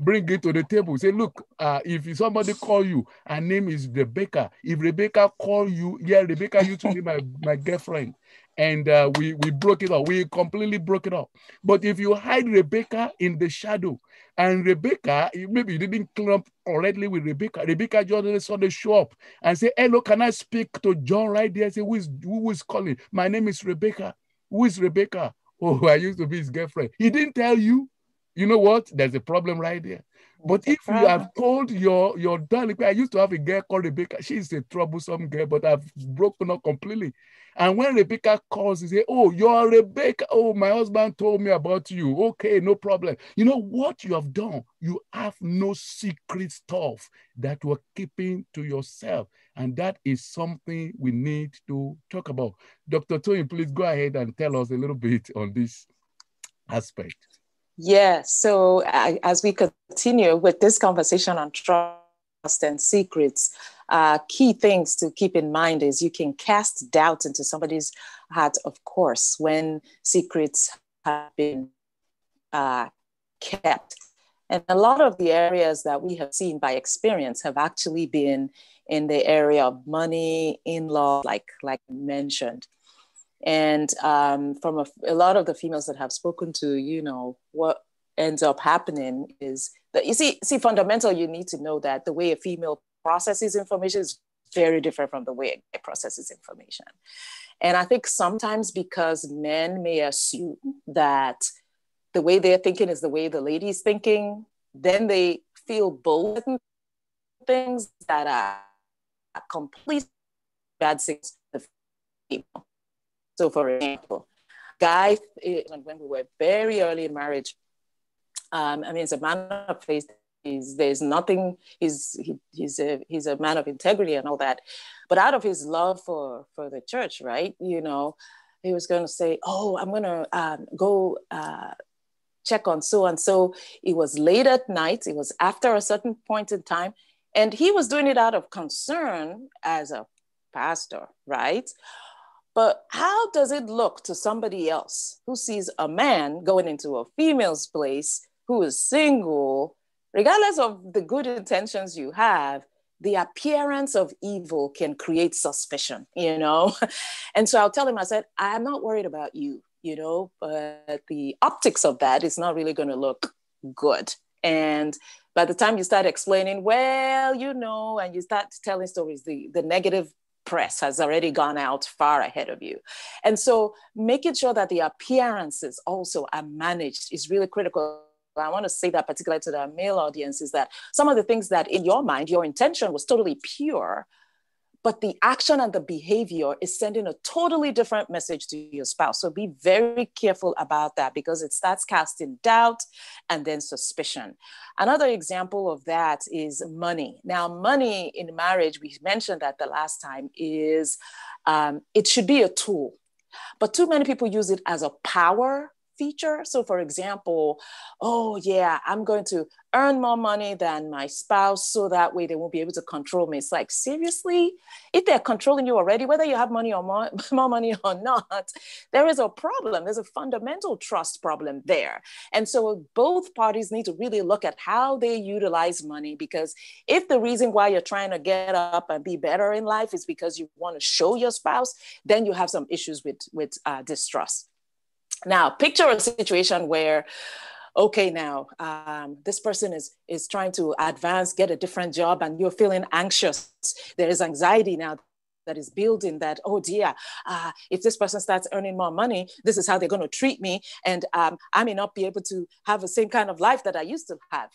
bring it to the table. Say, look, if somebody call you, her name is Rebecca. If Rebecca call you, yeah, Rebecca used to be my girlfriend. And we broke it up. We completely broke it up. But if you hide Rebecca in the shadow, and Rebecca, maybe you didn't clean up correctly with Rebecca. Rebecca just suddenly show up and say, hello, can I speak to John right there? I say, who is calling? My name is Rebecca. Who is Rebecca? Oh, I used to be his girlfriend. He didn't tell you. You know what? There's a problem right there. But if you have told your darling, I used to have a girl called Rebecca. She's a troublesome girl, but I've broken up completely. And when Rebecca calls, he say, oh, you're Rebecca. Oh, my husband told me about you. Okay, no problem. You know what you have done? You have no secret stuff that you're keeping to yourself. And that is something we need to talk about. Dr. Tony, please go ahead and tell us a little bit on this aspect. Yeah, so as we continue with this conversation on trust and secrets, key things to keep in mind is you can cast doubt into somebody's heart, of course, when secrets have been kept. And a lot of the areas that we have seen by experience have actually been in the area of money, in-law, like mentioned. And from a lot of the females that have spoken to, you know, what ends up happening is that you see, fundamental, you need to know that the way a female processes information is very different from the way a guy processes information. And I think sometimes because men may assume that the way they're thinking is the way the lady's thinking, then they feel both things that are complete bad things to the female. So for example, guy, when we were very early in marriage, it's a man of faith there's nothing, he's a man of integrity and all that. But out of his love for the church, right? You know, he was going to say, oh, I'm going to go check on so and so. It was late at night. It was after a certain point in time. And he was doing it out of concern as a pastor, right? But how does it look to somebody else who sees a man going into a female's place who is single, regardless of the good intentions you have? The appearance of evil can create suspicion, you know? And so I'll tell him, I said, I'm not worried about you, you know, but the optics of that is not really going to look good. And by the time you start explaining, well, you know, and you start telling stories, the negative press has already gone out far ahead of you. And so making sure that the appearances also are managed is really critical. I want to say that particularly to the male audience is that some of the things that in your mind, your intention was totally pure, but the action and the behavior is sending a totally different message to your spouse. So be very careful about that because it starts casting doubt and then suspicion. Another example of that is money. Now, money in marriage, we mentioned that the last time, is it should be a tool, but too many people use it as a power feature. So for example, oh yeah, I'm going to earn more money than my spouse so that way they won't be able to control me. It's like, seriously? If they're controlling you already, whether you have money or more money or not, there is a problem. There's a fundamental trust problem there. And so both parties need to really look at how they utilize money, because if the reason why you're trying to get up and be better in life is because you want to show your spouse, then you have some issues with distrust. Now, picture a situation where, okay, now this person is trying to advance, get a different job, and you're feeling anxious. There is anxiety now that is building that, oh dear, if this person starts earning more money, this is how they're going to treat me. And I may not be able to have the same kind of life that I used to have.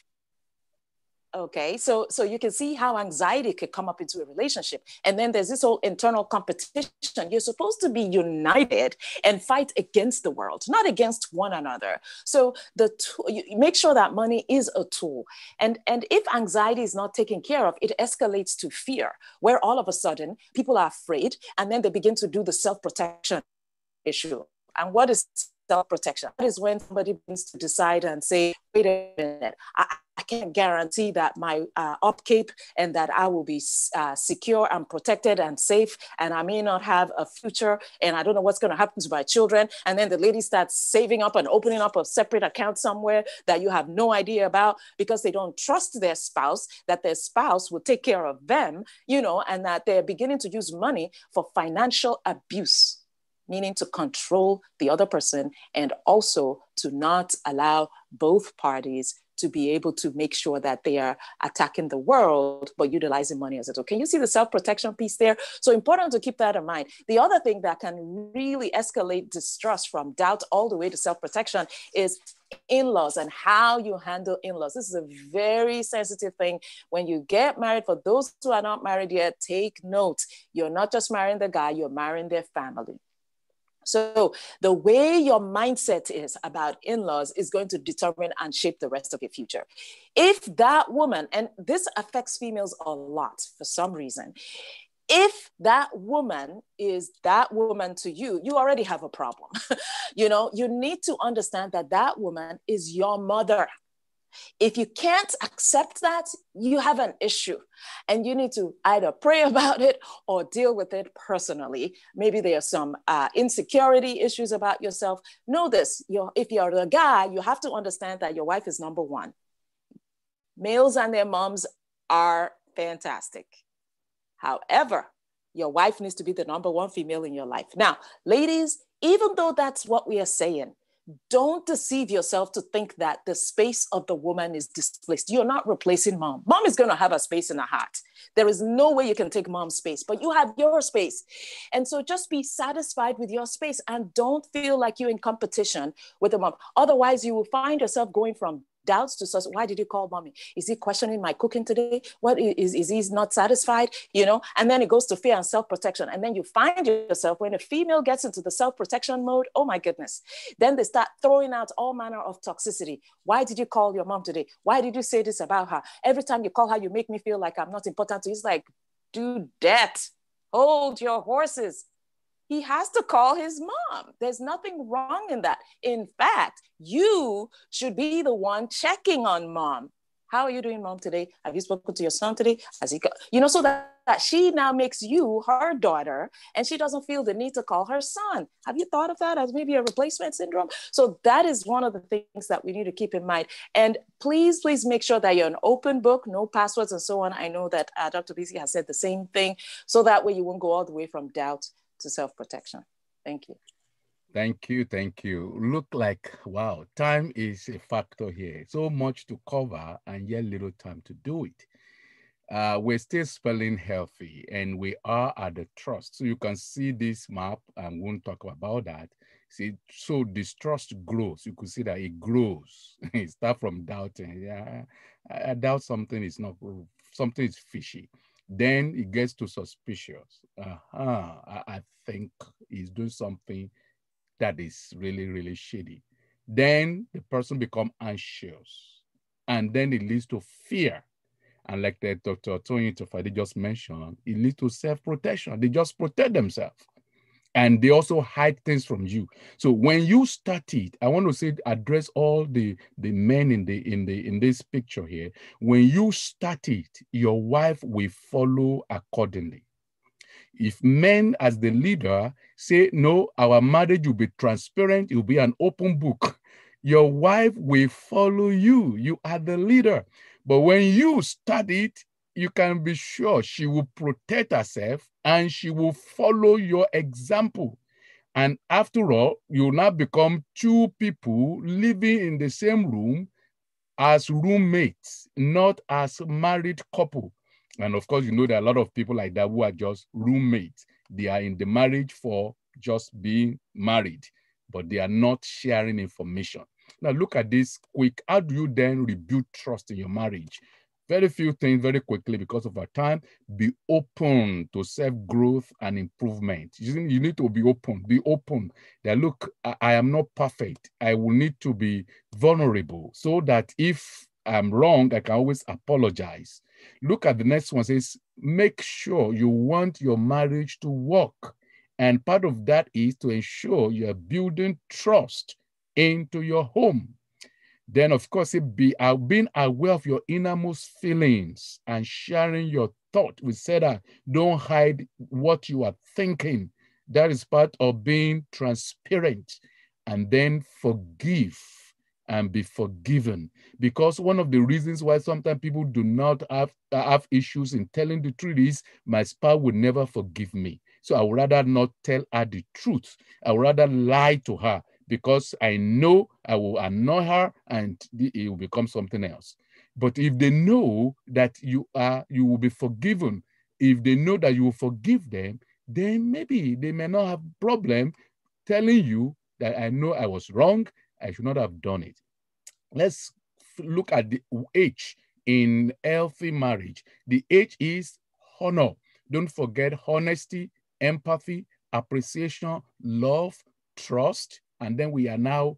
Okay, so you can see how anxiety could come up into a relationship. And then there's this whole internal competition. You're supposed to be united and fight against the world, not against one another. So you make sure that money is a tool. And if anxiety is not taken care of, it escalates to fear, where all of a sudden people are afraid and then they begin to do the self-protection issue. And what is self-protection? That is when somebody begins to decide and say, wait a minute, I can't guarantee that my upkeep and that I will be secure and protected and safe, and I may not have a future, and I don't know what's going to happen to my children. And then the lady starts saving up and opening up a separate account somewhere that you have no idea about, because they don't trust their spouse, that their spouse will take care of them, you know, and that they're beginning to use money for financial abuse, meaning to control the other person and also to not allow both parties to be able to make sure that they are attacking the world, but utilizing money as a tool. Can you see the self-protection piece there? So important to keep that in mind. The other thing that can really escalate distrust from doubt all the way to self-protection is in-laws and how you handle in-laws. This is a very sensitive thing. When you get married, for those who are not married yet, take note. You're not just marrying the guy, you're marrying their family. So the way your mindset is about in-laws is going to determine and shape the rest of your future. If that woman, and this affects females a lot for some reason, if that woman is that woman to you, you already have a problem. You know, you need to understand that that woman is your mother. If you can't accept that, you have an issue and you need to either pray about it or deal with it personally. Maybe there are some insecurity issues about yourself. Know this, if you're the guy, you have to understand that your wife is number one. Males and their moms are fantastic. However, your wife needs to be the number one female in your life. Now, ladies, even though that's what we are saying, don't deceive yourself to think that the space of the woman is displaced. You're not replacing mom. Mom is going to have a space in her heart. There is no way you can take mom's space, but you have your space. And so just be satisfied with your space and don't feel like you're in competition with the mom. Otherwise, you will find yourself going from doubts to such, why did you call mommy? Is he questioning my cooking today? What is he not satisfied? You know, and then it goes to fear and self-protection. And then you find yourself, when a female gets into the self-protection mode, oh my goodness, then they start throwing out all manner of toxicity. Why did you call your mom today? Why did you say this about her? Every time you call her, you make me feel like I'm not important to you. It's like, do that. Hold your horses. He has to call his mom. There's nothing wrong in that. In fact, you should be the one checking on mom. How are you doing, mom, today? Have you spoken to your son today? Has he, you know, so that she now makes you her daughter, and she doesn't feel the need to call her son. Have you thought of that as maybe a replacement syndrome? So that is one of the things that we need to keep in mind. And please, please make sure that you're an open book, no passwords and so on. I know that Dr. BC has said the same thing, so that way you won't go all the way from doubt to self-protection. Thank you. Thank you. Thank you. Look like, wow, time is a factor here. So much to cover and yet little time to do it. We're still spelling healthy, and we are at the trust. So you can see this map, and we won't talk about that. See, so distrust grows. You could see that it grows. It starts from doubting. Yeah, I doubt something is not, something is fishy. Then it gets to suspicious. I think he's doing something that is really, really shady. Then the person becomes anxious, and then it leads to fear. And like the Dr. Tony Tofadi just mentioned, it leads to self-protection. They just protect themselves. And they also hide things from you. So when you start it, I want to say, address all the men in this picture here. When you start it, your wife will follow accordingly. If men as the leader say, no, our marriage will be transparent, it will be an open book, your wife will follow you. You are the leader. But when you start it, you can be sure she will protect herself and she will follow your example. And after all, you now become two people living in the same room as roommates, not as married couple. And of course, you know, there are a lot of people like that who are just roommates. They are in the marriage for just being married, but they are not sharing information. Now look at this quick. How do you then rebuild trust in your marriage? Very few things, very quickly because of our time. Be open to self-growth and improvement. You need to be open. Be open. That look, I am not perfect. I will need to be vulnerable so that if I'm wrong, I can always apologize. Look at the next one. It says, make sure you want your marriage to work. And part of that is to ensure you are building trust into your home. Then, of course, being aware of your innermost feelings and sharing your thought. We said that don't hide what you are thinking. That is part of being transparent. And then forgive and be forgiven. Because one of the reasons why sometimes people do not have issues in telling the truth is my spouse would never forgive me. So I would rather not tell her the truth. I would rather lie to her, because I know I will annoy her and it will become something else. But if they know that you will be forgiven, if they know that you will forgive them, then maybe they may not have problem telling you that I know I was wrong, I should not have done it. Let's look at the H in healthy marriage. The H is honor. Don't forget honesty, empathy, appreciation, love, trust, and then we are now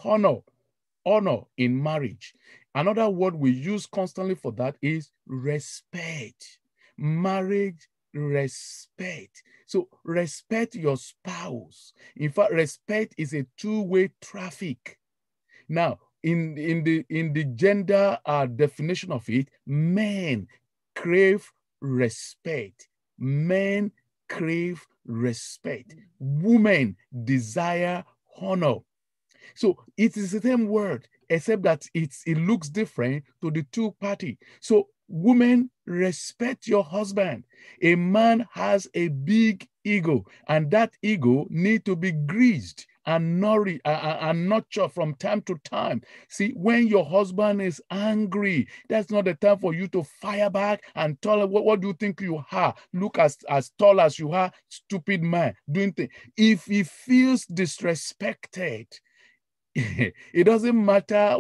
honor in marriage. Another word we use constantly for that is respect. Marriage, respect. So respect your spouse. In fact, respect is a two-way traffic. Now, in the gender definition of it, men crave respect. Men crave respect. Women desire honor. So it is the same word, except that it looks different to the two parties. So women, respect your husband. A man has a big ego, and that ego needs to be greased and nourished and nurtured from time to time. See, when your husband is angry, that's not the time for you to fire back and tell him, what do you think you are? Look as tall as you are, stupid man, doing things. If he feels disrespected, It doesn't matter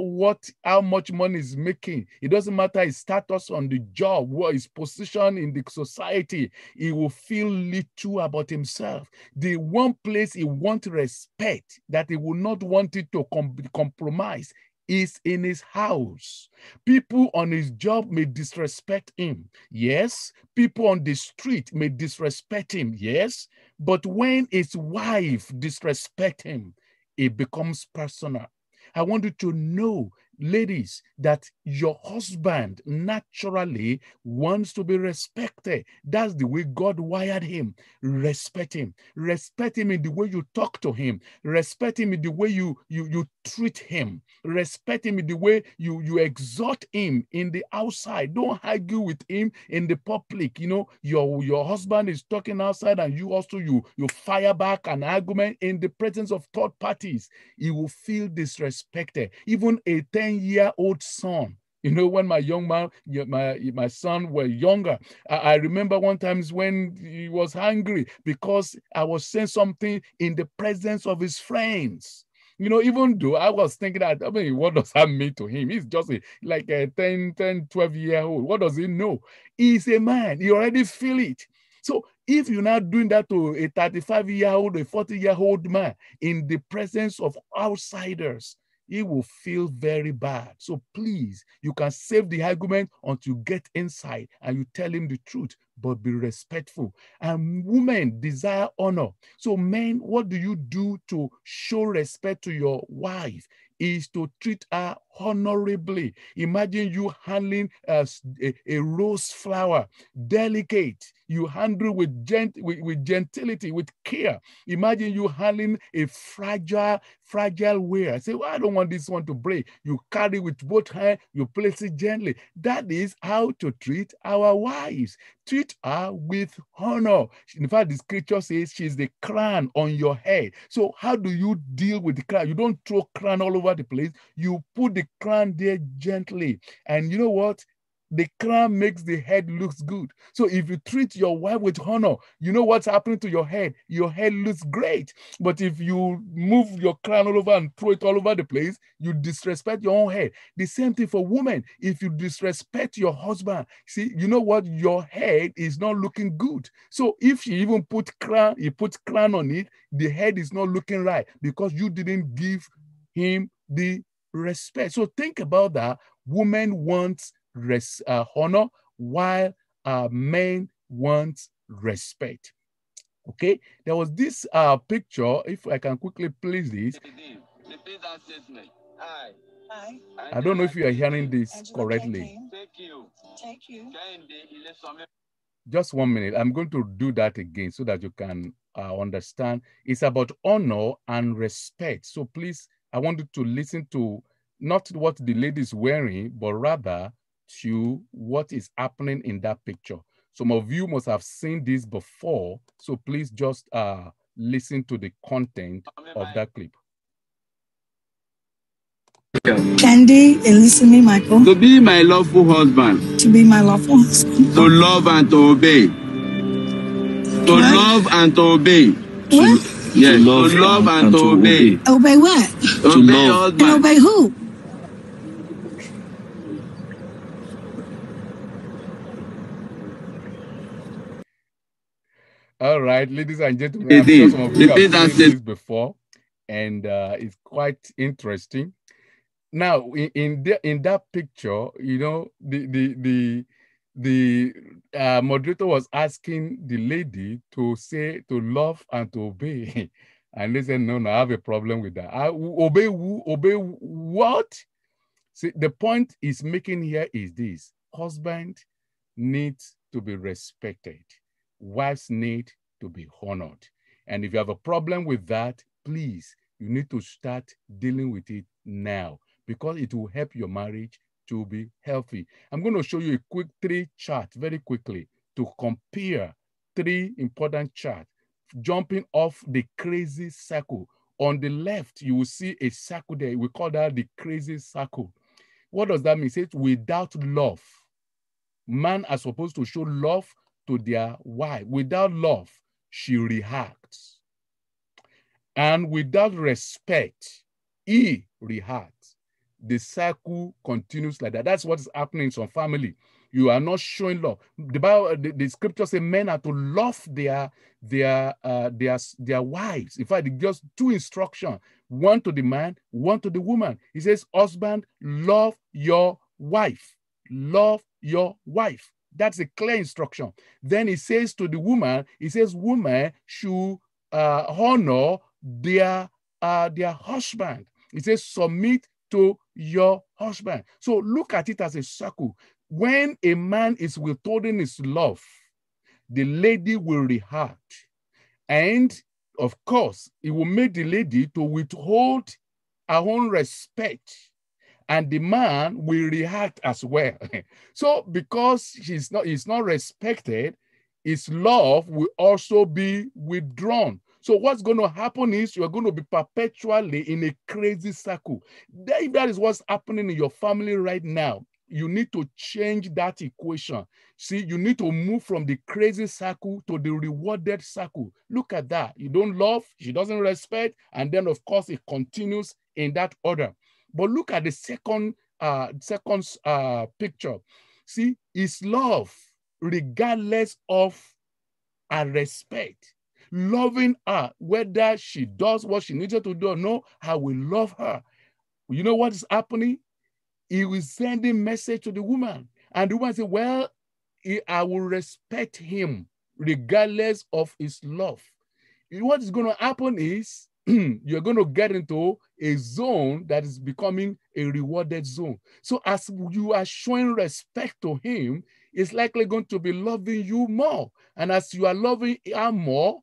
how much money he's making. It doesn't matter his status on the job, what his position in the society. He will feel little about himself. The one place he wants respect, that he will not want it to compromise, is in his house. People on his job may disrespect him. Yes. People on the street may disrespect him. Yes. But when his wife disrespects him, it becomes personal. I want you to know, ladies, that your husband naturally wants to be respected. That's the way God wired him. Respect him. Respect him in the way you talk to him. Respect him in the way you treat him. Respect him in the way you exhort him in the outside. Don't argue with him in the public. You know, your husband is talking outside and you also you fire back an argument in the presence of third parties. He will feel disrespected. Even a 10-year-old son. You know, when my young man, my son were younger, I remember one time when he was angry because I was saying something in the presence of his friends. You know, even though I was thinking that, I mean, what does that mean to him? He's just like a 10, 12-year-old. What does he know? He's a man. He already feel it. So if you're not doing that to a 35-year-old, a 40-year-old man in the presence of outsiders, he will feel very bad. So please, you can save the argument until you get inside and you tell him the truth, but be respectful. And women desire honor. So men, what do you do to show respect to your wife? Is to treat her honorably. Imagine you handling a rose flower, delicate. You handle with gentility, with care. Imagine you handling a fragile ware. Say, well, I don't want this one to break. You carry with both hands, you place it gently. That is how to treat our wives. Treat her with honor. In fact, the scripture says she's the crown on your head. So how do you deal with the crown? You don't throw crown all over the place. You put the crown there gently. And you know what? The crown makes the head looks good. So if you treat your wife with honor, you know what's happening to your head? Your head looks great. But if you move your crown all over and throw it all over the place, you disrespect your own head. The same thing for women. If you disrespect your husband, see, you know what? Your head is not looking good. So if she even puts crown on it, the head is not looking right because you didn't give him the respect. So think about that. Women want honor, while men want respect. Okay, there was this picture. If I can quickly place this. Repeat that statement. Hi. I don't know if you are hearing this Angela correctly. Take you. Just 1 minute. I'm going to do that again so that you can understand. It's about honor and respect. So please, I want you to listen to not what the lady is wearing, but rather to what is happening in that picture. Some of you must have seen this before, so please just listen to the content of that clip. Candy, Elisa Michael. To be my lawful husband. To be my lawful husband. To love and to obey. To love and to obey. What? Yes, to love and to obey. Obey what? To obey husband. And obey who? All right, ladies and gentlemen, I'm sure some of you have seen this before, and it's quite interesting. Now, in that picture, you know, the moderator was asking the lady to say to love and to obey, and they said, no, I have a problem with that. Obey who? Obey what? See, the point is making here is this: husband needs to be respected. Wives need to be honored. And if you have a problem with that, please, you need to start dealing with it now because it will help your marriage to be healthy. I'm going to show you a quick 3 charts very quickly to compare 3 important charts, jumping off the crazy circle. On the left, you will see a circle there. We call that the crazy circle. What does that mean? It says without love. Men are supposed to show love to their wife. Without love, she reacts. And without respect, he reacts. The cycle continues like that. That's what is happening in some family. You are not showing love. The Bible, the scripture say men are to love their wives. In fact, it gives two instructions: one to the man, one to the woman. He says, husband, love your wife. Love your wife. That's a clear instruction. Then he says to the woman, he says, women should honor their husband. He says, submit to your husband. So look at it as a circle. When a man is withholding his love, the lady will react. And of course, it will make the lady to withhold her own respect. And the man will react as well. So because he's not respected, his love will also be withdrawn. So what's going to happen is you're going to be perpetually in a crazy circle. That is what's happening in your family right now. You need to change that equation. See, you need to move from the crazy circle to the rewarded circle. Look at that. You don't love, she doesn't respect, and then of course it continues in that order. But look at the second picture. See, it's love regardless of her respect. Loving her, whether she does what she needs to do or no, I will love her. You know what is happening? He will send a message to the woman. And the woman says, well, I will respect him regardless of his love. What is going to happen is you're going to get into a zone that is becoming a rewarded zone. So as you are showing respect to him, it's likely going to be loving you more. And as you are loving her more,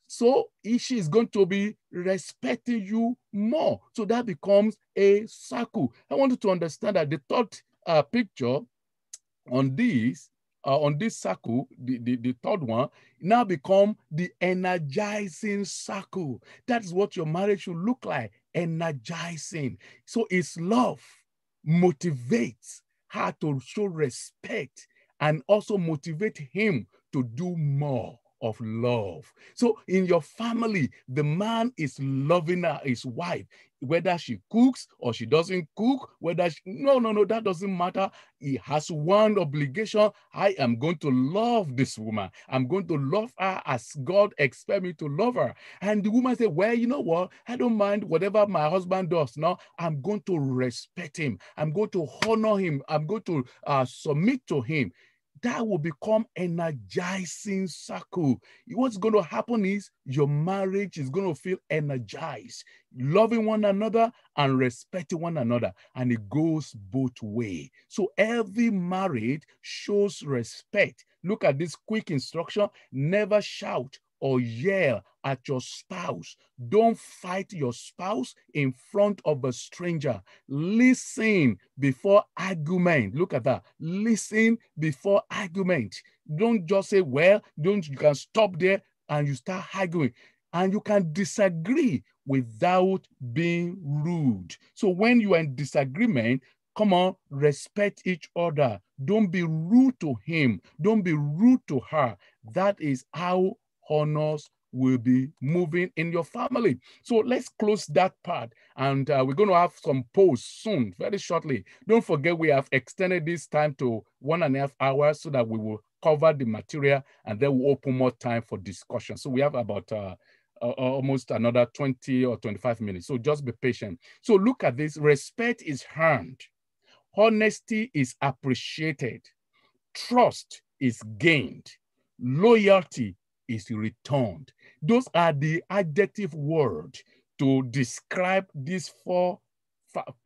so she is going to be respecting you more. So that becomes a circle. I want you to understand that the third picture on this circle, the third one, now become the energizing circle. That's what your marriage should look like, energizing. So it's love motivates her to show respect and also motivate him to do more of love. So in your family, the man is loving his wife, whether she cooks or she doesn't cook, whether she, no, that doesn't matter. He has one obligation. I am going to love this woman. I'm going to love her as God expects me to love her. And the woman said, well, you know what? I don't mind whatever my husband does. Now I'm going to respect him. I'm going to honor him. I'm going to submit to him. That will become energizing circle. What's going to happen is your marriage is going to feel energized, loving one another and respecting one another. And it goes both ways. So every marriage shows respect. Look at this quick instruction. Never shout or yell at your spouse. Don't fight your spouse in front of a stranger. Listen before argument. Look at that. Listen before argument. Don't just say, well, you can stop there and you start arguing. And you can disagree without being rude. So when you are in disagreement, come on, respect each other. Don't be rude to him. Don't be rude to her. That is how honors will be moving in your family. So let's close that part. And we're going to have some posts soon, very shortly. Don't forget, we have extended this time to 1.5 hours so that we will cover the material and then we'll open more time for discussion. So we have about almost another 20 or 25 minutes. So just be patient. So look at this. Respect is earned. Honesty is appreciated. Trust is gained. Loyalty is returned. Those are the adjective words to describe these 4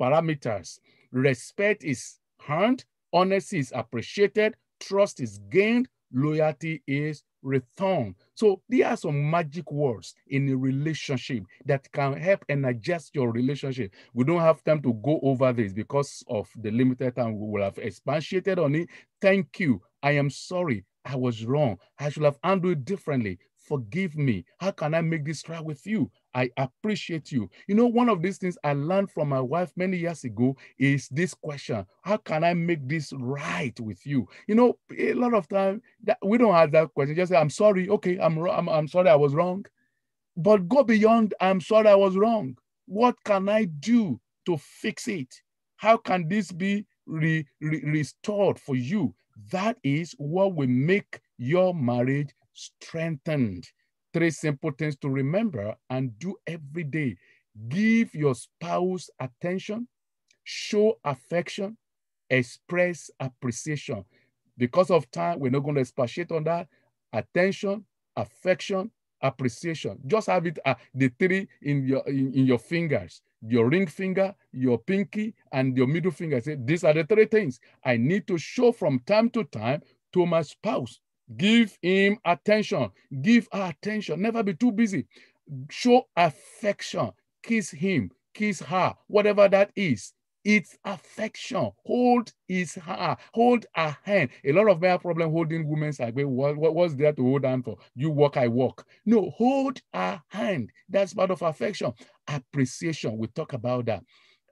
parameters. Respect is earned, honesty is appreciated, trust is gained, loyalty is returned. So there are some magic words in a relationship that can help energize your relationship. We don't have time to go over this because of the limited time. We will have expatiated on it. Thank you. I am sorry. I was wrong. I should have handled it differently. Forgive me. How can I make this right with you? I appreciate you. You know, one of these things I learned from my wife many years ago is this question: how can I make this right with you? You know, a lot of time that we don't have that question. Just say, I'm sorry. Okay, I'm sorry I was wrong. But go beyond, I'm sorry I was wrong. What can I do to fix it? How can this be restored for you? That is what will make your marriage strengthened. 3 simple things to remember and do every day. Give your spouse attention, show affection, express appreciation. Because of time, we're not going to expatiate on that. Attention, affection, appreciation. Just have it, the 3 in your fingers, your ring finger, your pinky, and your middle finger. Say, these are the 3 things I need to show from time to time to my spouse. Give him attention. Give her attention. Never be too busy. Show affection. Kiss him, kiss her, whatever that is. It's affection. Hold hold her hand. A lot of men have problem holding women's hand. What's there to hold on for? You walk, I walk. No, hold her hand. That's part of affection. Appreciation. We talk about that.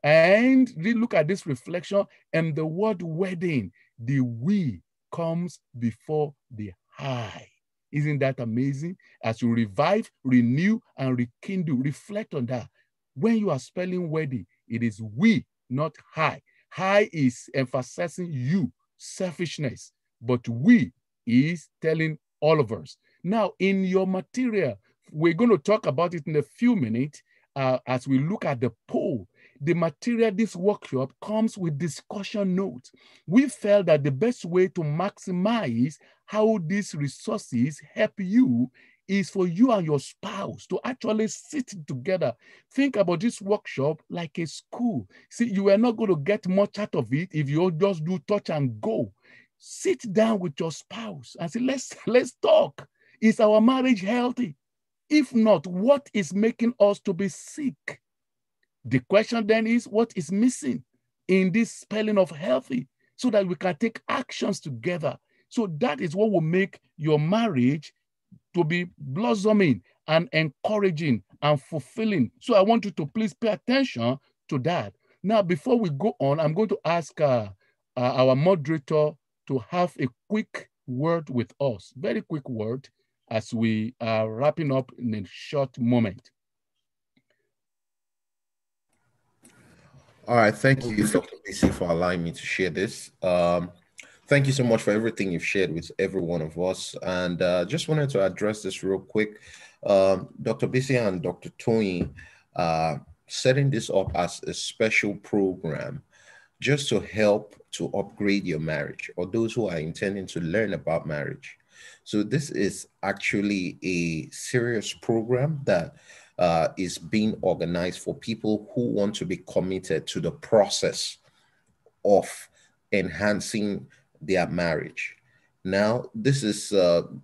And look at this reflection. And the word wedding, the we comes before the I. Isn't that amazing? As you revive, renew, and rekindle, reflect on that. When you are spelling wedding, it is we, not I. I is emphasizing you, selfishness, but we is telling all of us. Now, in your material, we're going to talk about it in a few minutes as we look at the poll. The material, this workshop, comes with discussion notes. We felt that the best way to maximize how these resources help you is for you and your spouse to actually sit together. Think about this workshop like a school. See, you are not going to get much out of it if you just do touch and go. Sit down with your spouse and say, let's talk. Is our marriage healthy? If not, what is making us to be sick? The question then is, what is missing in this spelling of healthy so that we can take actions together? So that is what will make your marriage to be blossoming and encouraging and fulfilling. So I want you to please pay attention to that. Now, before we go on, I'm going to ask our moderator to have a quick word with us, very quick word, as we are wrapping up in a short moment. All right, thank you, Dr. BC, for allowing me to share this. Thank you so much for everything you've shared with every one of us. And just wanted to address this real quick. Dr. BC and Dr. Tony setting this up as a special program just to help to upgrade your marriage or those who are intending to learn about marriage. So this is actually a serious program that is being organized for people who want to be committed to the process of enhancing their marriage. Now, this is,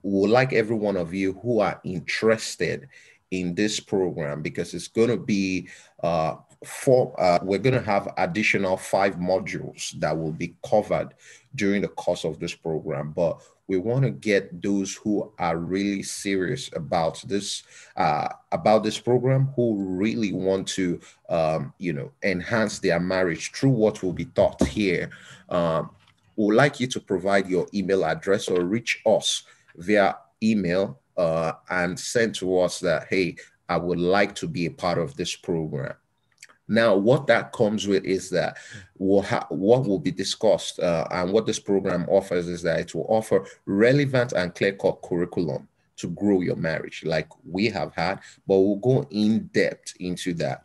we'll like every one of you who are interested in this program, because it's going to be we're going to have additional 5 modules that will be covered during the course of this program. But we want to get those who are really serious about this program, who really want to, enhance their marriage through what will be taught here. We would like you to provide your email address or reach us via email and send to us that, hey, I would like to be a part of this program. Now, what that comes with is that what will be discussed and what this program offers is that it will offer relevant and clear-cut curriculum to grow your marriage like we have had, but we'll go in depth into that.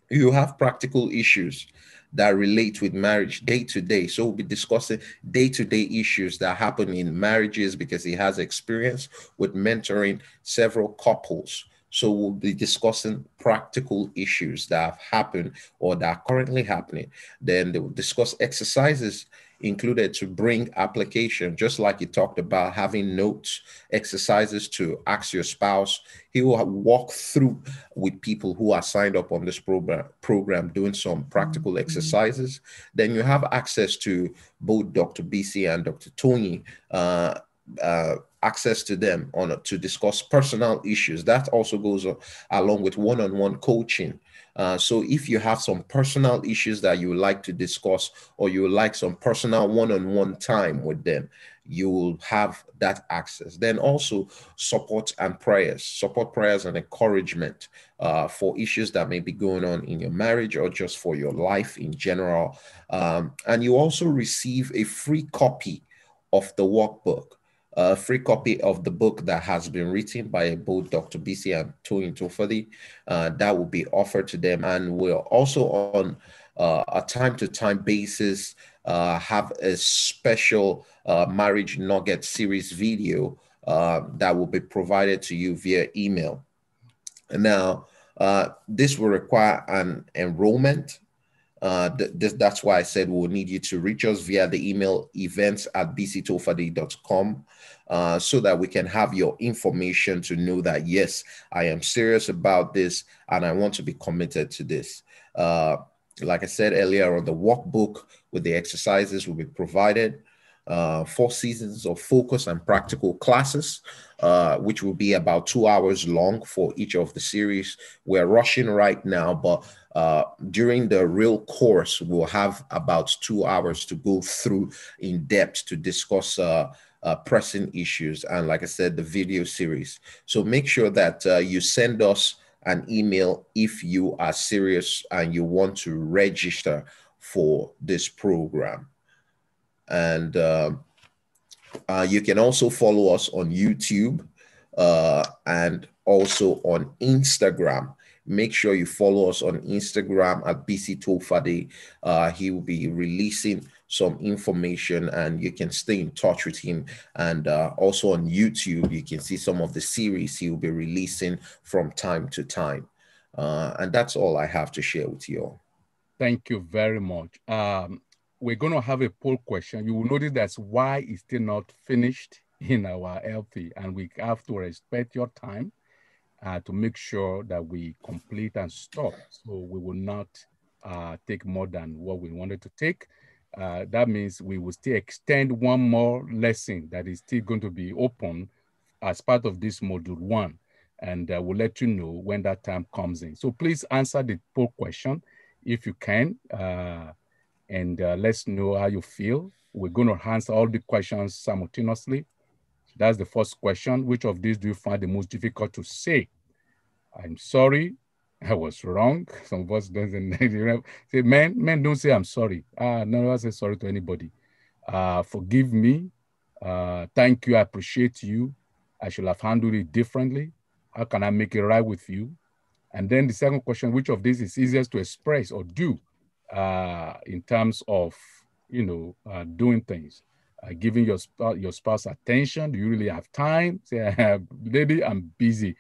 You have practical issues that relate with marriage day to day. So we'll be discussing day-to-day issues that happen in marriages because he has experience with mentoring several couples. So we'll be discussing practical issues that have happened or that are currently happening. Then they will discuss exercises included to bring application, just like he talked about having notes, exercises to ask your spouse. He will walk through with people who are signed up on this program doing some practical exercises. Then you have access to both Dr. BC and Dr. Tony, access to them to discuss personal issues. That also goes along with one-on-one coaching. So if you have some personal issues that you would like to discuss, or you would like some personal one-on-one time with them, you will have that access. Then also support prayers and encouragement for issues that may be going on in your marriage or just for your life in general. And you also receive a free copy of the workbook, a free copy of the book that has been written by both Dr. BC and Toyin Tufadi. That will be offered to them. And we're also on a time-to-time basis have a special Marriage Nugget series video that will be provided to you via email. Now, this will require an enrollment. That's why I said we'll need you to reach us via the email events@bctofadi.com so that we can have your information to know that, yes, I am serious about this and I want to be committed to this. Like I said earlier on, the workbook with the exercises will be provided. 4 seasons of focus and practical classes, which will be about 2 hours long for each of the series. We're rushing right now, but during the real course, we'll have about 2 hours to go through in depth to discuss pressing issues. And like I said, the video series. So make sure that you send us an email if you are serious and you want to register for this program. And you can also follow us on YouTube and also on Instagram. Make sure you follow us on Instagram at BC Tofade. He will be releasing some information and you can stay in touch with him. And also on YouTube, you can see some of the series he will be releasing from time to time. And that's all I have to share with you all. Thank you very much. We're going to have a poll question. You will notice that's why it's still not finished in our LP, and we have to respect your time to make sure that we complete and stop. So we will not take more than what we wanted to take. That means we will still extend one more lesson that is still going to be open as part of this module 1. And we'll let you know when that time comes in. So please answer the poll question if you can. And let's know how you feel. We're going to answer all the questions simultaneously. That's the first question. Which of these do you find the most difficult to say? I'm sorry, I was wrong. Some of us doesn't say, men don't say I'm sorry. None of us say sorry to anybody. Forgive me. Thank you, I appreciate you. I should have handled it differently. How can I make it right with you? And then the second question, which of these is easiest to express or do? In terms of, doing things, giving your spouse attention. Do you really have time? Say, lady, I'm busy.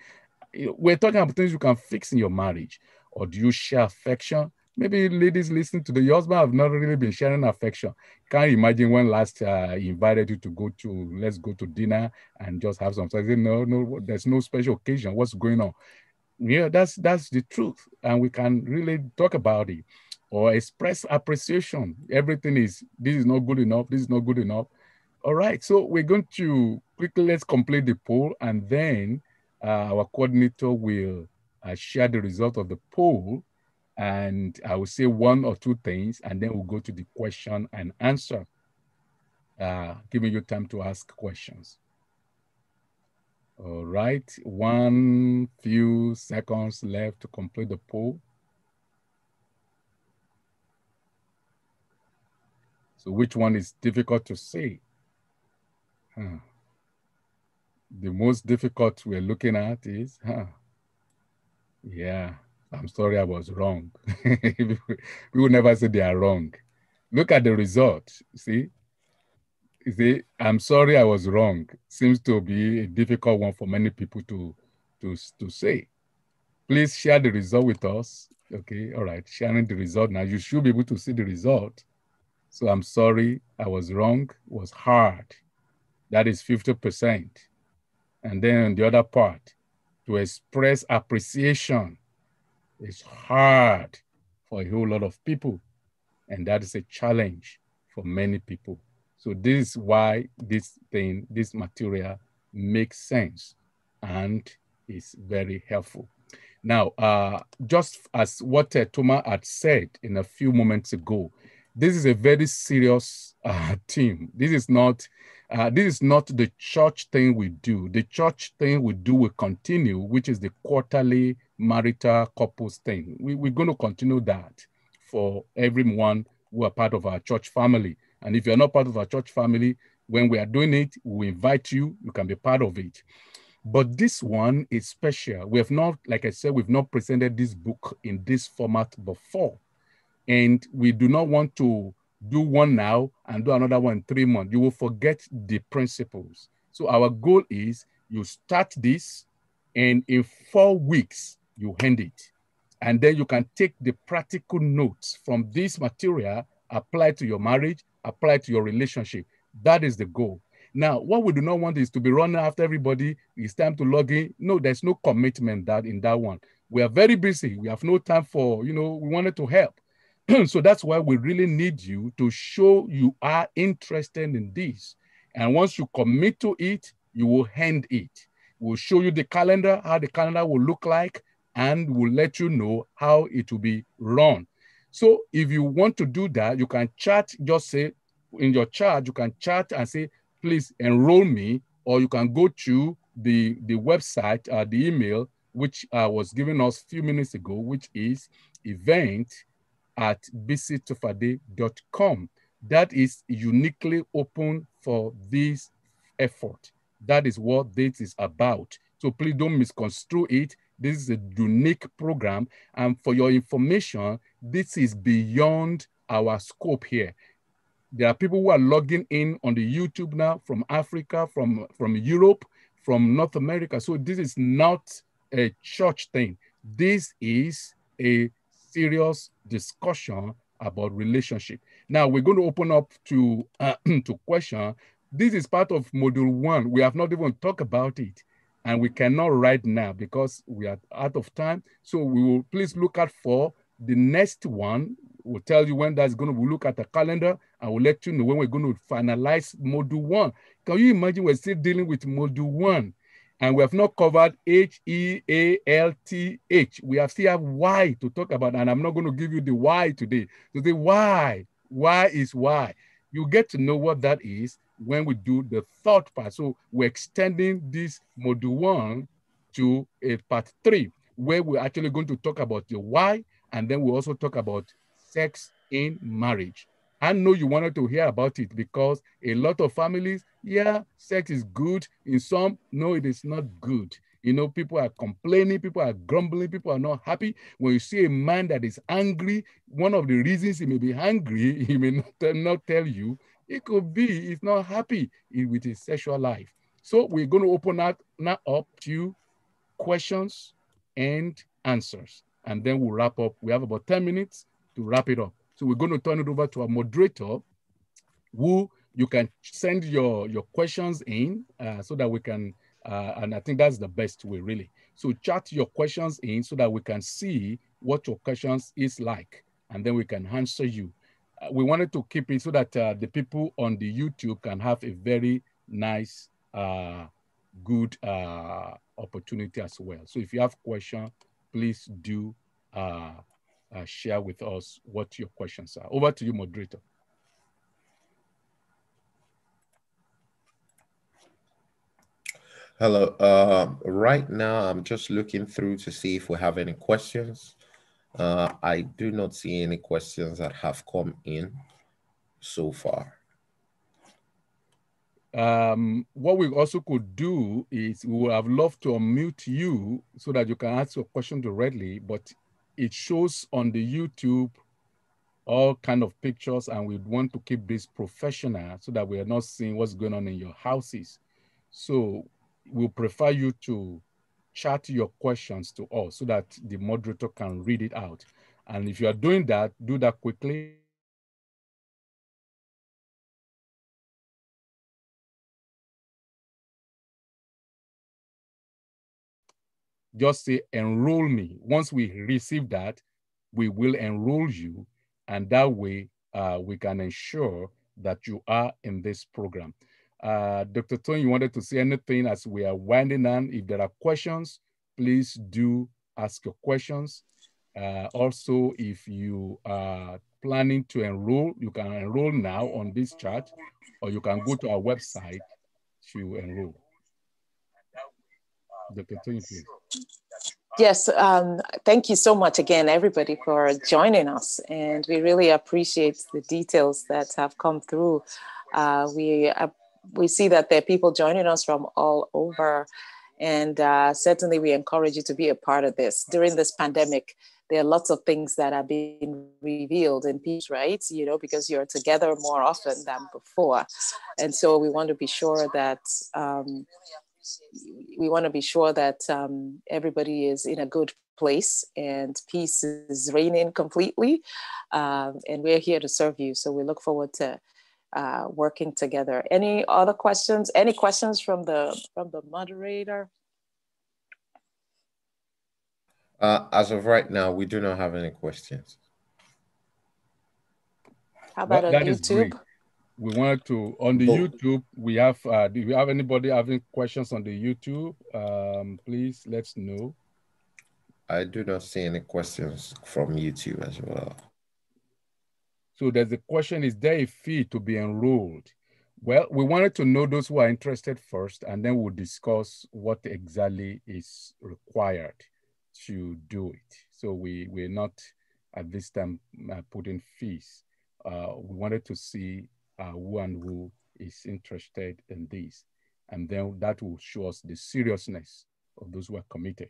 We're talking about things you can fix in your marriage. Or do you share affection? Maybe ladies listening to your husband have not really been sharing affection. Can't imagine when last he invited you to let's go to dinner and just have some. So I say, no, there's no special occasion. What's going on? Yeah, that's the truth. And we can really talk about it. Or express appreciation. Everything is, this is not good enough, this is not good enough. All right, so we're going to quickly, let's complete the poll, and then our coordinator will share the result of the poll, and I will say 1 or 2 things, and then we'll go to the question and answer, giving you time to ask questions. All right, 1 few seconds left to complete the poll. So which one is difficult to say? The most difficult we're looking at is, yeah, I'm sorry I was wrong. We will never say they are wrong. Look at the result, see? I'm sorry I was wrong. Seems to be a difficult one for many people to say. Please share the result with us. Okay, all right, sharing the result. Now you should be able to see the result. So I'm sorry, I was wrong, was hard. That is 50%. And then on the other part, to express appreciation is hard for a whole lot of people. And that is a challenge for many people. So this is why this material makes sense and is very helpful. Now, just as what Toma had said in a few moments ago, This is a very serious team. This is not the church thing we do. The church thing we do will continue, which is the quarterly marital couples thing. We're going to continue that for everyone who are part of our church family. And if you're not part of our church family, when we are doing it, we invite you. You can be part of it. But this one is special. We have not, like I said, we've not presented this book in this format before. And we do not want to do one now and do another one in 3 months. You will forget the principles. So our goal is you start this, and in 4 weeks, you hand it. And then you can take the practical notes from this material, apply to your marriage, apply to your relationship. That is the goal. Now, what we do not want is to be running after everybody. It's time to log in. No, there's no commitment in that one. We are very busy. We have no time for, we wanted to help. So that's why we really need you to show you are interested in this. And once you commit to it, you will hand it. We'll show you the calendar, how the calendar will look like, and we'll let you know how it will be run. So if you want to do that, you can chat, just say in your chat, you can chat and say, please enroll me, or you can go to the website, the email, which was given us a few minutes ago, which is event@bctofade.com. That is uniquely open for this effort. That is what this is about. So please don't misconstrue it. This is a unique program. And for your information, this is beyond our scope here. There are people who are logging in on the YouTube now from Africa, from Europe, from North America. So this is not a church thing. This is a serious discussion about relationship. Now we're going to open up to question. This is part of module 1. We have not even talked about it, and we cannot right now because we are out of time. So we will please look out for the next one. We'll tell you when that's going to, we'll look at the calendar and we'll let you know when we're going to finalize module 1. Can you imagine we're still dealing with module 1 and we have not covered HEALTH. We have still have why to talk about, and I'm not going to give you the why today. So the why is why. You get to know what that is when we do the third part. So we're extending this module 1 to a part 3, where we're actually going to talk about the why, and then we'll also talk about sex in marriage. I know you wanted to hear about it because a lot of families, yeah, sex is good. In some, no, it is not good. People are complaining, people are grumbling, people are not happy. When you see a man that is angry, one of the reasons he may be angry, he may not tell you, it could be he's not happy with his sexual life. So we're going to open up now up to questions and answers, and then we'll wrap up. We have about 10 minutes to wrap it up. So we're going to turn it over to our moderator, who you can send your questions in so that we can, and I think that's the best way really. So chat your questions in so that we can see what your questions is like, and then we can answer you. We wanted to keep it so that the people on the YouTube can have a very nice, good opportunity as well. So if you have questions, please do share with us what your questions are. Over to you, moderator. Hello. Right now, I'm just looking through to see if we have any questions. I do not see any questions that have come in so far. What we also could do is we would have loved to unmute you so that you can ask your question directly, but it shows on the YouTube all kind of pictures, and we want to keep this professional so that we are not seeing what's going on in your houses. So we'll prefer you to chat your questions to us so that the moderator can read it out. And if you are doing that, do that quickly. Just say enroll me. Once we receive that, we will enroll you, and that way we can ensure that you are in this program. Dr. Tony, you wanted to say anything as we are winding down? If there are questions, please do ask your questions. Also, if you are planning to enroll, you can enroll now on this chart, or you can go to our website to enroll. Dr. Tony, please. Yes, thank you so much again, everybody, for joining us. And we really appreciate the details that have come through. We see that there are people joining us from all over. And certainly we encourage you to be a part of this. During this pandemic, there are lots of things that are being revealed in peace, right? You know, because you're together more often than before. And so we want to be sure that everybody is in a good place and peace is reigning completely. And we're here to serve you. So we look forward to working together. Any other questions? Any questions from the moderator? As of right now, we do not have any questions. How about on YouTube? We wanted to, on the YouTube, we have, do we have anybody having questions on the YouTube? Please let us know. I do not see any questions from YouTube as well. So there's a question, is there a fee to be enrolled? Well, we wanted to know those who are interested first, and then we'll discuss what exactly is required to do it. So we're not at this time putting fees. We wanted to see who is interested in this. And then that will show us the seriousness of those who are committed.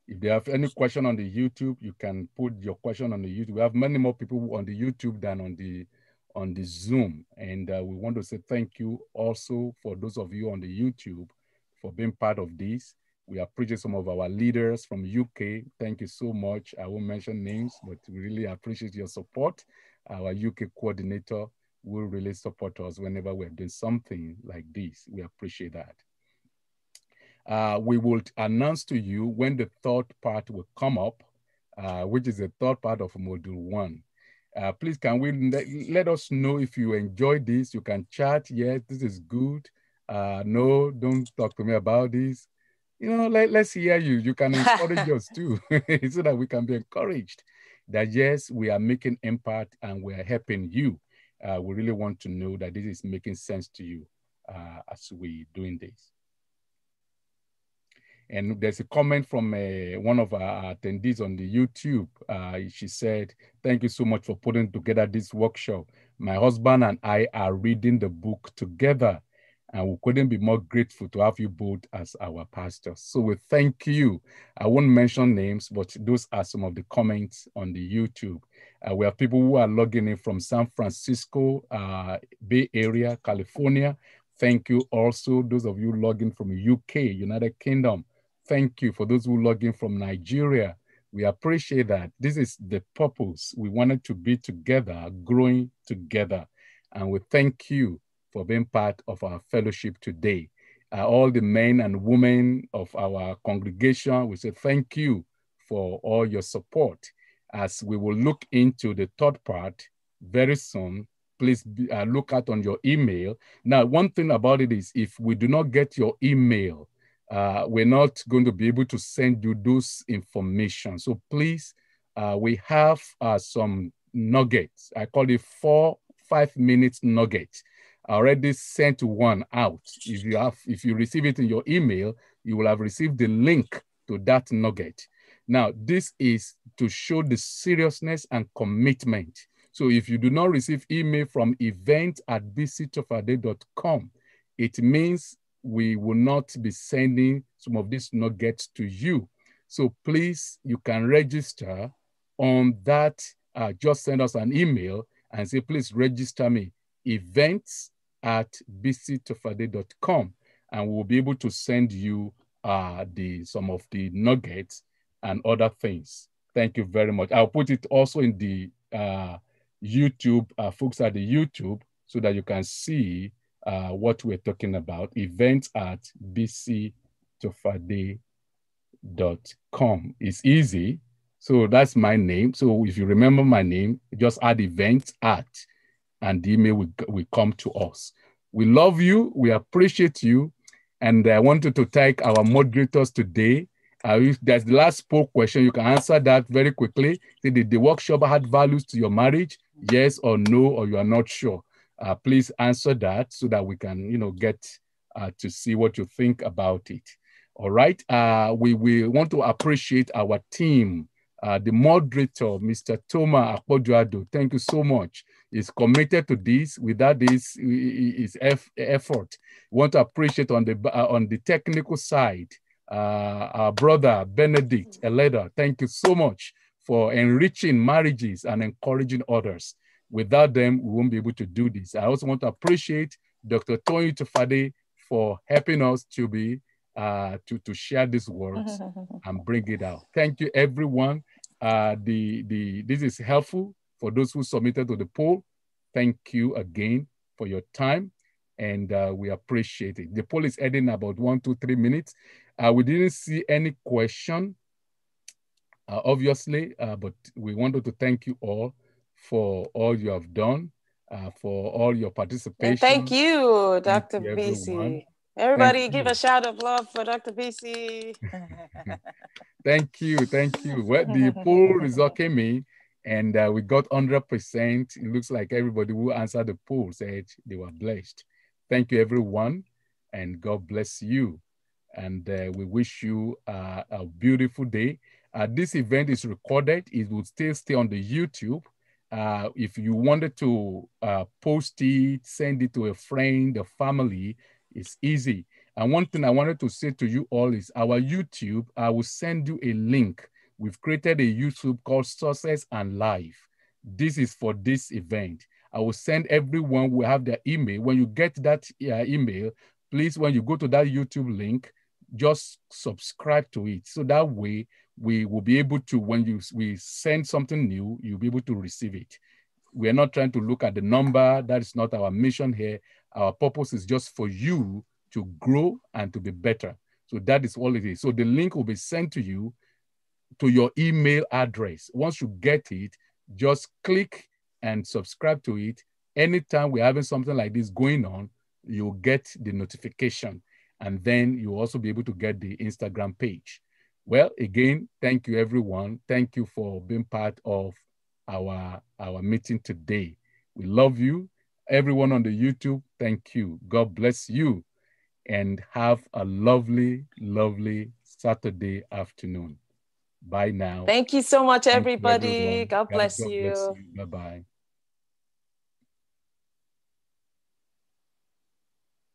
If they have any question on the YouTube, you can put your question on the YouTube. We have many more people on the YouTube than on the Zoom. And we want to say thank you also for those of you on the YouTube for being part of this. We appreciate some of our leaders from UK. Thank you so much. I won't mention names, but we really appreciate your support. Our UK coordinator will really support us whenever we're doing something like this. We appreciate that. We will announce to you when the third part will come up, which is the third part of Module 1. Please, can we let us know if you enjoyed this? You can chat, yes, this is good. No, don't talk to me about this. You know, let's hear you. You can encourage us too, so that we can be encouraged that yes, we are making impact and we are helping you. We really want to know that this is making sense to you as we're doing this. And there's a comment from one of our attendees on the YouTube. She said, thank you so much for putting together this workshop. My husband and I are reading the book together, and we couldn't be more grateful to have you both as our pastors. So we thank you. I won't mention names, but those are some of the comments on the YouTube. We have people who are logging in from San Francisco, Bay Area, California. Thank you also, those of you logging from UK, United Kingdom. Thank you for those who log in from Nigeria. We appreciate that. This is the purpose. We wanted to be together, growing together. And we thank you for being part of our fellowship today. All the men and women of our congregation, we say thank you for all your support. As we will look into the third part very soon, please look out on your email. Now, one thing about it is if we do not get your email, we're not going to be able to send you those information. So please, we have some nuggets. I call it 4-5 minutes nuggets. I already sent one out. If you receive it in your email, you will have received the link to that nugget. Now, this is to show the seriousness and commitment. So if you do not receive email from event@bctofade.com, it means we will not be sending some of these nuggets to you. So please, you can register on that. Just send us an email and say, please register me, events@bctofade.com, and we'll be able to send you some of the nuggets and other things. Thank you very much. I'll put it also in the YouTube, folks at the YouTube, so that you can see what we're talking about, events@bctofade.com. It's easy. So that's my name. So if you remember my name, just add events@ and the email will come to us. We love you. We appreciate you. And I wanted to thank our moderators today, There's the last poll question. You can answer that very quickly. Did the workshop add values to your marriage? Yes or no, or you are not sure. Please answer that so that we can, get to see what you think about it. All right. We want to appreciate our team. The moderator, Mr. Toma Akpojuado, thank you so much. He's committed to this. Without this, his effort. We want to appreciate on the technical side, our brother Benedict Eleda. Thank you so much for enriching marriages and encouraging others. Without them, we won't be able to do this. I also want to appreciate Dr. Tony Tufade for helping us to be to share these words and bring it out. Thank you, everyone. This is helpful for those who submitted to the poll. Thank you again for your time, and we appreciate it. The poll is ending about 1, 2, 3 minutes. We didn't see any question, obviously, but we wanted to thank you all for all you have done, for all your participation. And thank you, Dr. BC. Everybody give a shout of love for Dr. BC. Thank you. Well, the poll result came in and we got 100%. It looks like everybody who answered the poll said they were blessed. Thank you, everyone, and God bless you. And we wish you a beautiful day. This event is recorded. It will still stay on the YouTube. If you wanted to post it, send it to a friend, a family, it's easy. And one thing I wanted to say to you all is our YouTube, I will send you a link. We've created a YouTube called Success and Life. This is for this event. I will send everyone who have their email. When you get that email, please, when you go to that YouTube link, just subscribe to it. So that way we will be able to, when we send something new, you'll be able to receive it. We are not trying to look at the number. That is not our mission here. Our purpose is just for you to grow and to be better. So that is all it is. So the link will be sent to you to your email address. Once you get it, just click and subscribe to it. Anytime we're having something like this going on, you'll get the notification. And then you'll also be able to get the Instagram page. Well, again, thank you, everyone. Thank you for being part of our meeting today. We love you. Everyone on the YouTube, thank you. God bless you. And have a lovely, lovely Saturday afternoon. Bye now. Thank you so much, everybody. God bless you. Bye-bye.